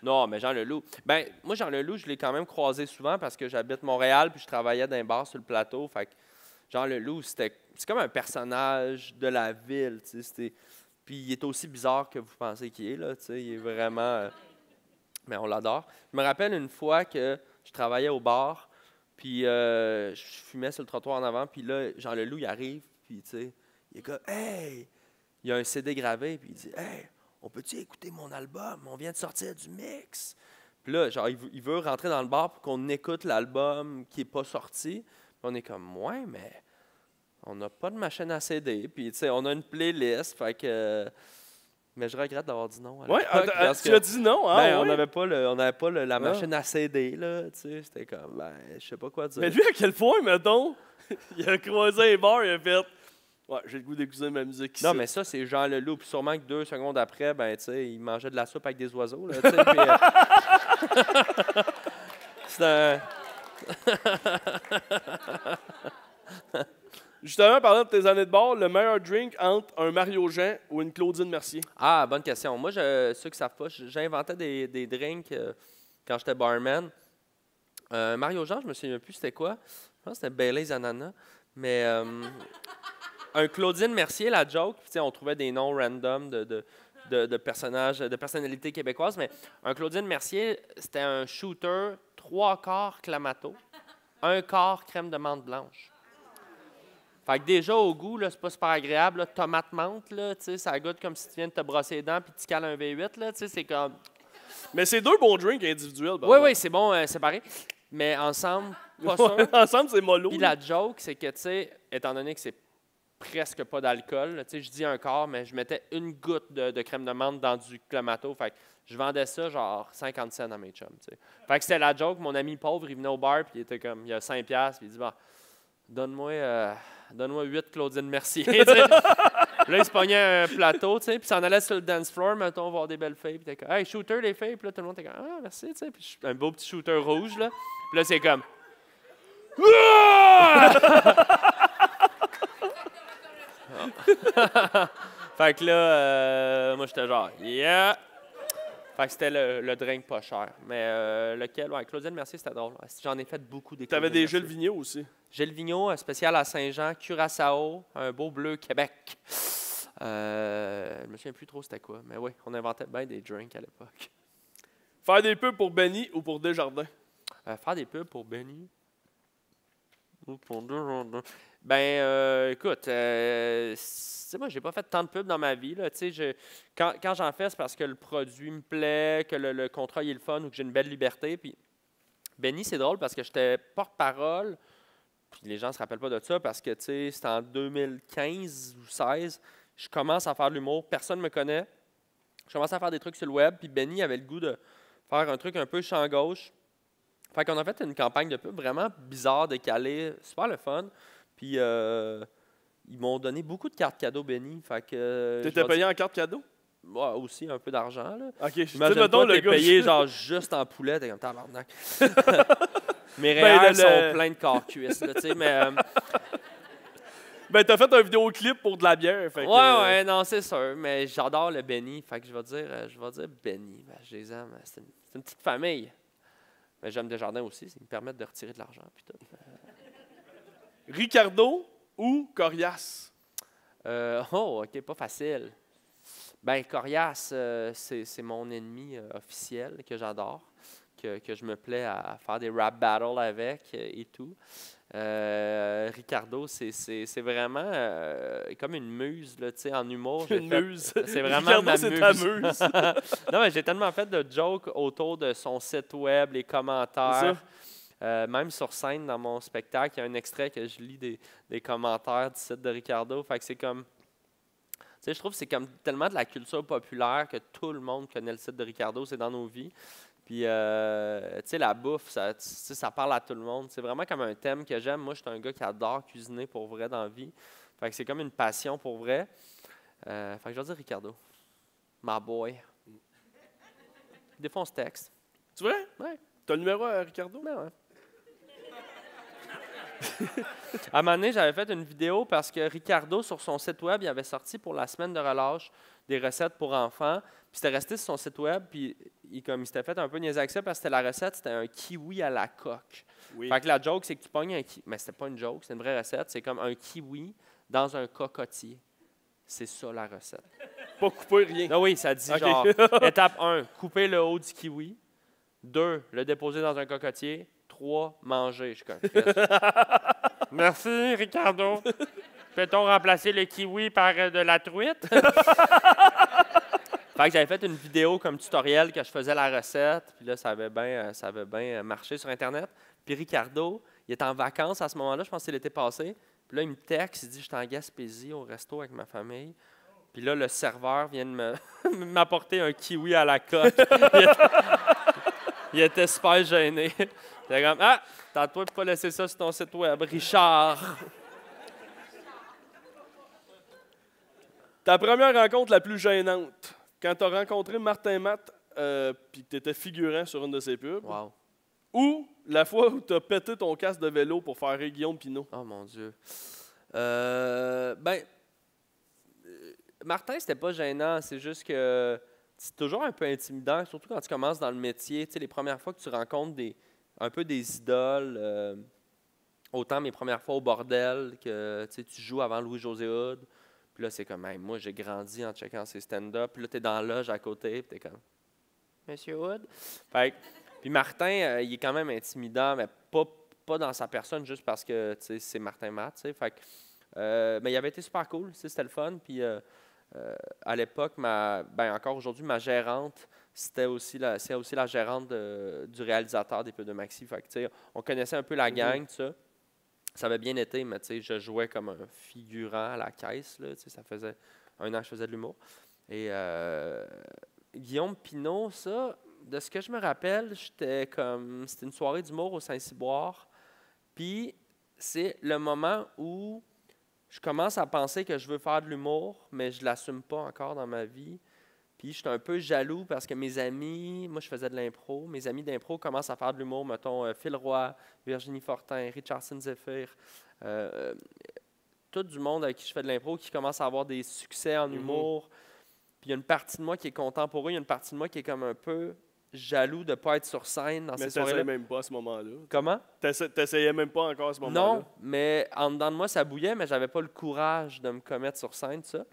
C: Non, mais Jean Leloup. Ben, moi, Jean Leloup, je l'ai quand même croisé souvent parce que j'habite Montréal puis je travaillais dans un bar sur le plateau. Fait que Jean Leloup, c'est comme un personnage de la ville, tu sais. Puis il est aussi bizarre que vous pensez qu'il est, là, tu sais. Il est vraiment... mais on l'adore. Je me rappelle une fois que je travaillais au bar, puis je fumais sur le trottoir en avant, puis là, Jean Leloup, il arrive, puis tu sais, il est comme « Hey! » Il y a un CD gravé, puis il dit « Hey! On peut-tu écouter mon album? On vient de sortir du mix. » Puis là, genre, il veut rentrer dans le bar pour qu'on écoute l'album qui n'est pas sorti. Puis on est comme « Ouais, mais... » On n'a pas de machine à CD, puis tu sais, on a une playlist, fait que... Mais je regrette d'avoir dit non à
B: Ouais,
C: l'époque, parce
B: tu
C: que,
B: as dit non, hein?
C: ben,
B: ouais.
C: on n'avait pas la machine à CD, là, tu sais, c'était comme, ben, je sais pas quoi dire.
B: Mais lui, à quel point, mettons, il a croisé un bar, il a fait « Ouais, j'ai le goût d'écouter ma musique ici. »
C: Non, mais ça, c'est Jean Leloup, puis sûrement que 2 secondes après, ben, tu sais, il mangeait de la soupe avec des oiseaux, là, tu sais, puis... c'est un...
B: Justement, parlant de tes années de bar, le meilleur drink entre un Mario Jean ou une Claudine Mercier?
C: Ah, bonne question. Moi, ceux qui ne savent pas, j'inventais des drinks quand j'étais barman. Mario Jean, je me souviens plus c'était quoi. Je pense que c'était Baileys Ananas. Mais un Claudine Mercier, la joke, on trouvait des noms random de personnages, de personnalités québécoises. Mais un Claudine Mercier, c'était un shooter 3/4 Clamato, 1/4 crème de menthe blanche. Fait que déjà, au goût, là, c'est pas super agréable. Là, tomate menthe, là, ça goûte comme si tu viens de te brosser les dents puis tu cales un V8. Là, c'est comme...
B: Mais c'est 2 bons drinks individuels.
C: Oui, c'est bon, séparé. Mais ensemble, pas sûr.
B: Ensemble, c'est mollo.
C: Puis la joke, c'est que, tu sais, étant donné que c'est presque pas d'alcool, tu sais, je dis 1/4, mais je mettais une goutte de crème de menthe dans du Clamato. Fait que je vendais ça genre 50 cents à mes chums, tu sais. Fait que c'était la joke. Mon ami pauvre, il venait au bar puis il était comme, il y a 5$, puis il dit, bon, donne-moi 8 Claudine Mercier. Là, il se pognait un plateau, tu sais, puis s'en allait sur le dance floor, mettons, voir des belles filles. Puis t'es comme, hey, shooter les filles. Puis là, tout le monde était comme, ah, merci, tu sais. Puis un beau petit shooter rouge, là. Puis là, c'est comme, Fait que là, moi, j'étais genre, yeah! Fait que c'était le drink pas cher. Mais lequel? Ouais, Claudine Mercier, c'était drôle. J'en ai fait beaucoup des
B: T'avais
C: Claudine
B: des Gilles
C: Mercier.
B: Vigneault aussi.
C: Gilles Vigneault, un spécial à Saint-Jean, Curaçao, un beau bleu Québec. Je me souviens plus trop c'était quoi. Mais oui, on inventait bien des drinks à l'époque.
B: Faire des pubs pour Benny ou pour Desjardins?
C: Faire des pubs pour Benny. Ou pour Desjardins. Écoute, moi, j'ai pas fait tant de pubs dans ma vie. Là, quand j'en fais, c'est parce que le produit me plaît, que le contrat il est le fun ou que j'ai une belle liberté. Puis Benny, c'est drôle parce que j'étais porte-parole. Puis les gens ne se rappellent pas de ça parce que c'était en 2015 ou 2016. Je commence à faire de l'humour. Personne ne me connaît. Je commence à faire des trucs sur le web. Puis Benny avait le goût de faire un truc un peu champ gauche. Fait qu'on a fait une campagne de pub vraiment bizarre, décalée, super le fun. Puis ils m'ont donné beaucoup de cartes cadeaux Benny. Fait que
B: T'étais payé en carte cadeau?
C: Ouais, aussi un peu d'argent. Là.
B: Ok, je
C: Imagine
B: mettons
C: pas,
B: le
C: t'es
B: gars.
C: payé genre juste en poulet, t'es comme tabarnak. Mes
B: Ben,
C: réels sont pleins de corps cuisses, là, tu sais, mais...
B: Ben, t'as fait un vidéoclip pour de la bière. Fait que,
C: ouais, non, c'est sûr, mais j'adore le Benny, fait que je vais dire Benny, ben, je les aime, c'est une petite famille. Mais j'aime Desjardins aussi, ils me permettent de retirer de l'argent, puis tout.
B: Ricardo ou Corias?
C: OK, pas facile. Ben, Corias, c'est mon ennemi officiel que j'adore, que je me plais à faire des rap battles avec et tout. Ricardo, c'est vraiment comme une muse là, en humour.
B: Muse.
C: C'est vraiment
B: Ricardo,
C: ma
B: c'est
C: muse.
B: ta muse.
C: Non, mais j'ai tellement fait de jokes autour de son site web, les commentaires. Même sur scène, dans mon spectacle, il y a un extrait que je lis des commentaires du site de Ricardo. Fait que c'est comme... Tu sais, je trouve que c'est comme tellement de la culture populaire que tout le monde connaît le site de Ricardo, c'est dans nos vies. Puis, tu sais, la bouffe, ça parle à tout le monde. C'est vraiment comme un thème que j'aime. Moi, je suis un gars qui adore cuisiner pour vrai dans la vie. Fait que c'est comme une passion pour vrai. Fait que je vais dire Ricardo. My boy. Des fois, on se texte.
B: Tu vrai?
C: Ouais.
B: T'as le numéro à Ricardo?
C: Ben ouais. À un moment donné, j'avais fait une vidéo parce que Ricardo, sur son site web, il avait sorti pour la semaine de relâche des recettes pour enfants. Puis c'était resté sur son site web, puis il s'était fait un peu niaiser avec ça parce que c'était la recette, c'était un kiwi à la coque.
B: Oui.
C: Fait que la joke, c'est que tu pognes un kiwi. Mais c'était pas une joke, c'est une vraie recette. C'est comme un kiwi dans un cocotier. C'est ça la recette.
B: Pas couper rien.
C: Ah oui, ça dit
B: Ok.
C: genre, étape 1, couper le haut du kiwi. 2, le déposer dans un cocotier. 3, manger. Je suis comme,
F: Merci, Ricardo. Peut-on remplacer le kiwi par de la truite?
C: Fait que j'avais fait une vidéo comme tutoriel que je faisais la recette, puis là, ça avait bien marché sur Internet. Puis Ricardo, il est en vacances à ce moment-là, je pense que c'est l'été passé. Puis là, il me texte, il dit « Je suis en Gaspésie, au resto avec ma famille. » Puis là, le serveur vient de m'apporter un kiwi à la coque. Il était super gêné. J'étais comme « Ah, tente-toi de pas laisser ça sur ton site web, Richard. »
B: Ta première rencontre la plus gênante, quand t'as rencontré Martin Matt, puis que t'étais figurant sur une de ses pubs,
C: Wow.
B: ou la fois où t'as pété ton casque de vélo pour faire rire Guillaume Pinot.
C: Oh mon Dieu. Martin, c'était pas gênant. C'est juste que c'est toujours un peu intimidant, surtout quand tu commences dans le métier. Tu sais, les premières fois que tu rencontres un peu des idoles, autant mes premières fois au bordel que tu joues avant Louis-José Hood. Puis là, c'est comme, hey, moi, j'ai grandi en checkant ses stand-up. Puis là, tu es dans la loge à côté, puis tu es comme, Monsieur Hood. Fait que, puis Martin, il est quand même intimidant, mais pas dans sa personne, juste parce que c'est Martin Matt. Fait que, mais il avait été super cool, c'était le fun. Puis à l'époque, encore aujourd'hui, ma gérante, c'est aussi la gérante du réalisateur des pubs de Maxi. Fait que, on connaissait un peu la gang, tout ça. Ça avait bien été, mais je jouais comme un figurant à la caisse. Là, ça faisait 1 an que je faisais de l'humour. Et Guillaume Pinot, ça, de ce que je me rappelle, c'était une soirée d'humour au Saint-Cyboire. Puis c'est le moment où je commence à penser que je veux faire de l'humour, mais je ne l'assume pas encore dans ma vie. Puis Puis j'étais un peu jaloux parce que mes amis, moi je faisais de l'impro, mes amis d'impro commencent à faire de l'humour, mettons Phil Roy, Virginie Fortin, Richardson Zephyr, tout du monde avec qui je fais de l'impro qui commence à avoir des succès en humour. Puis il y a une partie de moi qui est content pour eux, il y a une partie de moi qui est comme un peu jaloux de ne pas être sur scène dans ces soirées-là.
B: Mais t'essayais même pas à ce moment-là.
C: Comment?
B: T'essayais même pas encore à ce moment-là?
C: Non, mais en dedans de moi, ça bouillait, mais j'avais pas le courage de me commettre sur scène, ça.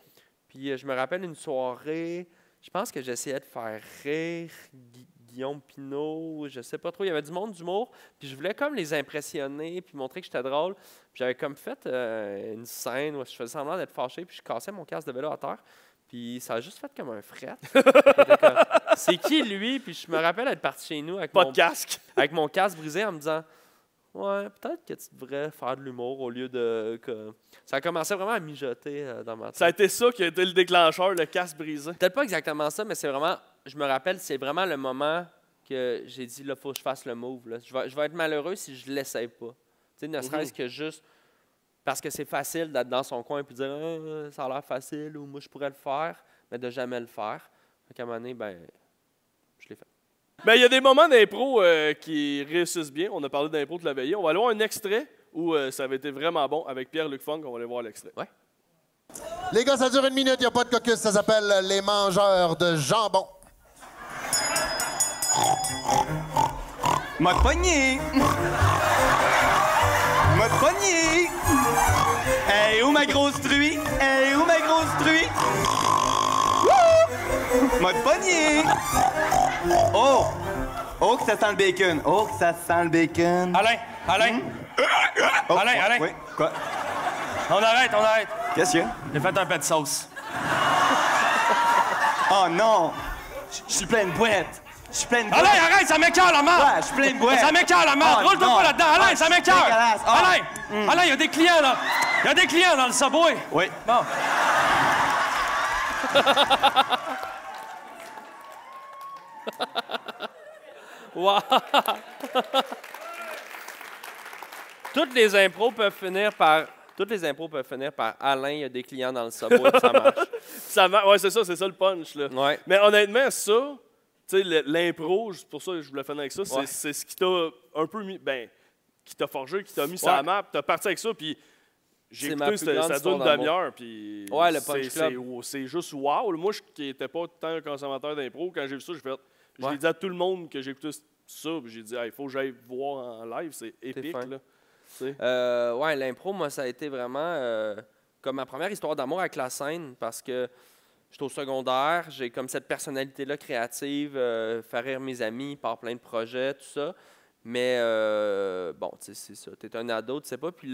C: Puis je me rappelle une soirée, je pense que j'essayais de faire rire Guillaume Pinault, je sais pas trop. Il y avait du monde d'humour, puis je voulais comme les impressionner, puis montrer que j'étais drôle. Puis j'avais comme fait une scène où je faisais semblant d'être fâché, puis je cassais mon casque de vélo à terre. Puis ça a juste fait comme un fret. C'est qui lui? Puis je me rappelle être parti chez nous avec avec mon casque brisé en me disant ouais, peut-être que tu devrais faire de l'humour au lieu de. Ça a commencé vraiment à mijoter dans ma tête.
B: Ça a été ça qui a été le déclencheur, le casque brisé?
C: Peut-être pas exactement ça, mais c'est vraiment. Je me rappelle, c'est vraiment le moment que j'ai dit là, il faut que je fasse le move. Là. Je vais être malheureux si je ne l'essaye pas. Tu sais, ne serait-ce que juste. Parce que c'est facile d'être dans son coin et de dire ça a l'air facile ou moi je pourrais le faire, mais de jamais le faire. Donc à un moment donné, ben, je l'ai fait.
B: Ben, il y a des moments d'impro qui réussissent bien. On a parlé d'impro de la veillée. On va aller voir un extrait où ça avait été vraiment bon avec Pierre-Luc Funk. On va aller voir l'extrait.
C: Ouais.
G: Les gars, ça dure 1 minute, il n'y a pas de caucus, ça s'appelle les mangeurs de jambon.
E: M'a pogné! M'a pogné! Hey, où ma grosse truie? Hey, où ma grosse truie? Wouh! M'a pogné! Oh! Oh, que ça sent le bacon! Oh, que ça sent le bacon!
F: Alain!
E: Oh,
F: Alain!
E: Oui, quoi?
F: On arrête!
E: Qu'est-ce qu'il y a?
F: J'ai fait un pet de sauce.
E: Oh non! Je suis plein de boîtes! Je suis plein de boîtes!
F: Alain, arrête, ça m'écoeure la marde!
E: Ouais, je suis plein de boîtes!
F: Ça m'écoeure la marde!
E: Oh,
F: Roule-toi
E: non.
F: pas là-dedans! Alain,
E: Ah,
F: ça
E: c'est
F: m'écoeure!
E: dégueulasse. Ah.
F: Alain, il y a des clients là! Il y a des clients dans le Subway!
E: Oui.
F: Bon.
C: Wow! Toutes les impros peuvent finir par Alain, il y a des clients dans le Subway, ça marche.
B: Ouais, c'est ça le punch. Là.
C: Ouais.
B: Mais honnêtement, ça, tu sais, l'impro, c'est pour ça que je voulais faire avec ça,
C: Ouais.
B: c'est ce qui t'a un peu mis, qui t'a forgé, qui t'a mis sur la map, t'as parti avec ça, puis j'ai
C: C'est ma
B: écouté,
C: plus grande
B: ça dure une
C: histoire d'amour.
B: demi-heure, puis
C: Ouais, le Punch Club.
B: c'est juste wow. Moi, qui n'étais pas tant un consommateur d'impro, quand j'ai vu ça, je l'ai dit à tout le monde que j'écoutais ça, puis j'ai dit, il faut que j'aille voir en live, c'est épique.
C: fin.
B: Là. Tu sais.
C: Ouais, l'impro, moi, ça a été vraiment comme ma première histoire d'amour avec la scène parce que j'étais au secondaire, j'ai comme cette personnalité-là créative, faire rire mes amis par plein de projets, tout ça. Mais bon, tu sais, c'est ça. Tu es un ado, tu sais pas. Puis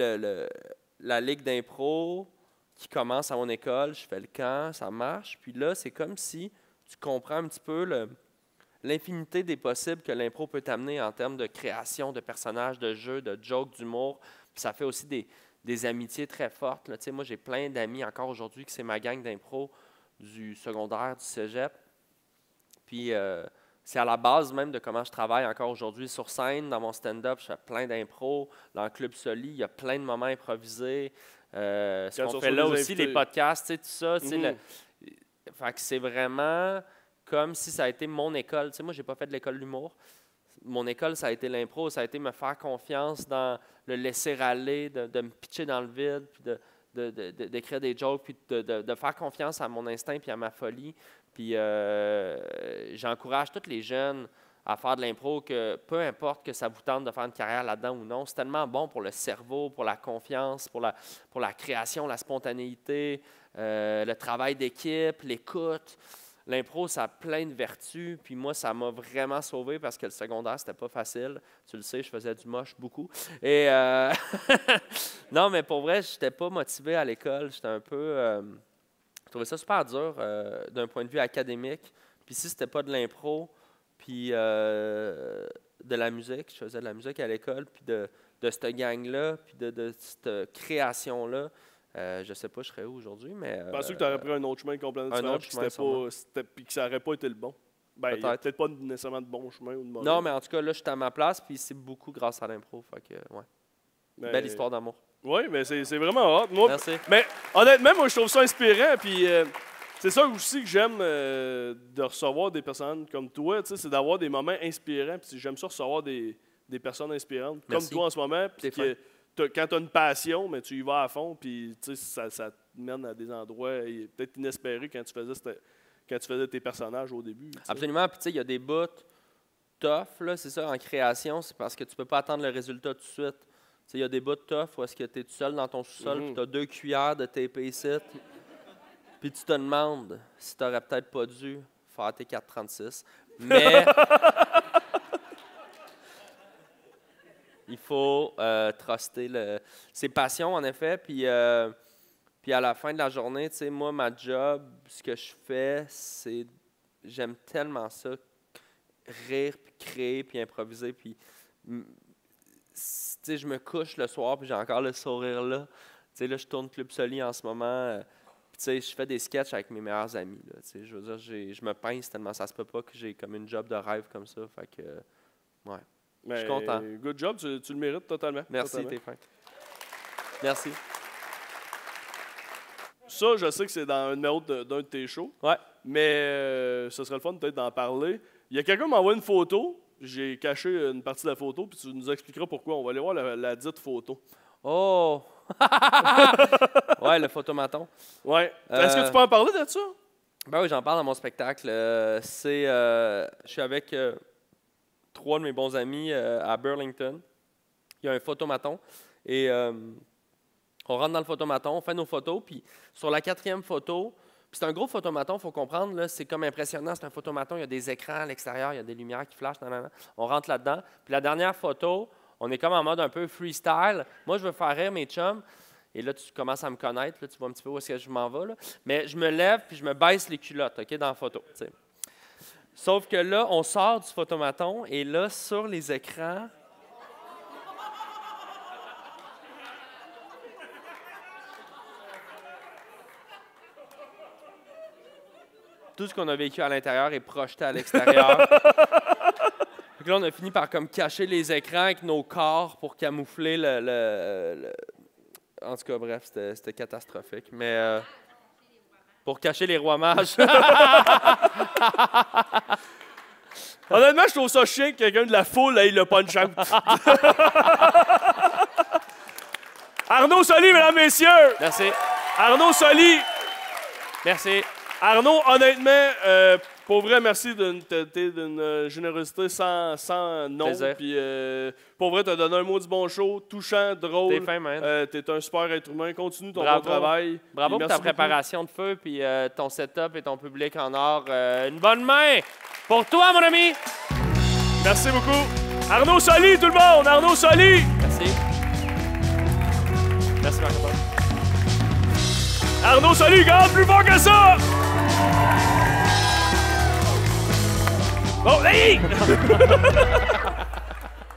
C: la ligue d'impro qui commence à mon école, je fais le camp, ça marche. Puis là, c'est comme si tu comprends un petit peu l'infinité des possibles que l'impro peut t'amener en termes de création de personnages, de jeux, de jokes, d'humour. Puis ça fait aussi des amitiés très fortes. Là. Tu sais, moi, j'ai plein d'amis encore aujourd'hui qui c'est ma gang d'impro du secondaire, du cégep. Puis c'est à la base même de comment je travaille encore aujourd'hui sur scène, dans mon stand-up. Je fais plein d'impro. Dans le Club Soli, il y a plein de moments improvisés. Ce qu'on fait là aussi, les podcasts, tu sais, tout ça. Tu sais, fait que c'est vraiment comme si ça a été mon école. Tu sais, moi, j'ai pas fait de l'école de l'humour. Mon école, ça a été l'impro. Ça a été me faire confiance dans le laisser-aller, de me pitcher dans le vide, puis d'écrire des jokes, puis de faire confiance à mon instinct puis à ma folie. Puis j'encourage tous les jeunes à faire de l'impro, que peu importe que ça vous tente de faire une carrière là-dedans ou non, c'est tellement bon pour le cerveau, pour la confiance, pour la création, la spontanéité, le travail d'équipe, l'écoute. L'impro, ça a plein de vertus, puis moi, ça m'a vraiment sauvé parce que le secondaire, c'était pas facile. Tu le sais, je faisais du moche beaucoup. Et non, mais pour vrai, j'étais pas motivé à l'école. J'étais un peu... je trouvais ça super dur d'un point de vue académique. Puis si c'était pas de l'impro, puis de la musique, je faisais de la musique à l'école, puis de cette gang-là, puis de cette création-là, je sais pas, je serais où aujourd'hui, mais...
B: Penses-tu que tu aurais pris un autre chemin complètement différent, puis que ça n'aurait pas été le bon? Ben, il n'y a peut-être pas nécessairement de bon chemin ou de mauvais.
C: Non, mais en tout cas, là, je suis à ma place, puis c'est beaucoup grâce à l'impro. Fait que, ouais. Belle histoire d'amour.
B: Oui, mais c'est vraiment hot. Moi,
C: merci.
B: Mais honnêtement, moi, je trouve ça inspirant, puis c'est ça aussi que j'aime de recevoir des personnes comme toi, tu sais, c'est d'avoir des moments inspirants. Puis j'aime ça recevoir des personnes inspirantes
C: Merci.
B: comme toi en ce moment. Puis
C: C'est
B: quand tu as une passion, mais tu y vas à fond, puis tu sais, ça te mène à des endroits peut-être inespérés quand tu faisais tes personnages au début. Tu sais.
C: Absolument. Puis tu sais, il y a des bouts tough, là, c'est ça, en création, c'est parce que tu peux pas attendre le résultat tout de suite. Tu sais, il y a des bouts tough où est-ce que tu es tout seul dans ton sous-sol, puis tu as 2 cuillères de TP ici, puis tu te demandes si tu n'aurais peut-être pas dû faire tes 4,36. Mais il faut truster ses passions, en effet, puis à la fin de la journée, tu sais, moi, ma job, ce que je fais, c'est, j'aime tellement ça, rire, puis créer, puis improviser, puis tu sais, je me couche le soir, puis j'ai encore le sourire là. Tu sais, là, je tourne Club Soli en ce moment, puis tu sais, je fais des sketchs avec mes meilleurs amis, là, tu sais, je veux dire, je me pince tellement ça se peut pas que j'ai comme une job de rêve comme ça, fait que, ouais, je suis content.
B: Good job, tu le mérites totalement.
C: Merci, t'es fin. Merci.
B: Ça, je sais que c'est dans un numéro d'un de tes shows.
C: Ouais.
B: Mais ce serait le fun peut-être d'en parler. Il y a quelqu'un qui m'a envoyé une photo. J'ai caché une partie de la photo, puis tu nous expliqueras pourquoi. On va aller voir la dite photo.
C: Oh! Ouais, le photomaton.
B: Ouais. Est-ce que tu peux en parler de ça?
C: Ben oui, j'en parle dans mon spectacle. Je suis avec 3 de mes bons amis à Burlington. Il y a un photomaton. Et on rentre dans le photomaton, on fait nos photos, puis sur la 4e photo, puis c'est un gros photomaton, il faut comprendre, là, c'est comme impressionnant, c'est un photomaton, il y a des écrans à l'extérieur, il y a des lumières qui flashent, on rentre là-dedans. Puis la dernière photo, on est comme en mode un peu freestyle. Moi, je veux faire rire mes chums, et là, tu commences à me connaître, là, tu vois un petit peu où est-ce que je m'en vais, là. Mais je me lève, puis je me baisse les culottes, OK, dans la photo, t'sais. Sauf que là, on sort du photomaton, et là, sur les écrans, tout ce qu'on a vécu à l'intérieur est projeté à l'extérieur. Donc là, on a fini par comme cacher les écrans avec nos corps pour camoufler le... En tout cas, bref, c'était catastrophique. Mais pour cacher les rois mages.
B: Honnêtement, je trouve ça chiant que quelqu'un de la foule aille le punch-out. Arnaud Soli, mesdames, messieurs!
C: Merci.
B: Arnaud Soli!
C: Merci.
B: Arnaud, honnêtement, pour vrai, merci d'une générosité sans nom. Puis, pour vrai, tu as donné un mot du bon show, touchant, drôle.
C: T'es fin, man.
B: T'es un super être humain. Continue ton
C: Bravo.
B: bon travail.
C: Bravo pour ta préparation de feu, puis ton setup et ton public en or. Une bonne main pour toi, mon ami!
B: Merci beaucoup. Arnaud Soli, tout le monde! Arnaud Soli!
C: Merci. Merci, Marc-Antoine.
B: Arnaud Soli, garde plus fort que ça! Bon, hey!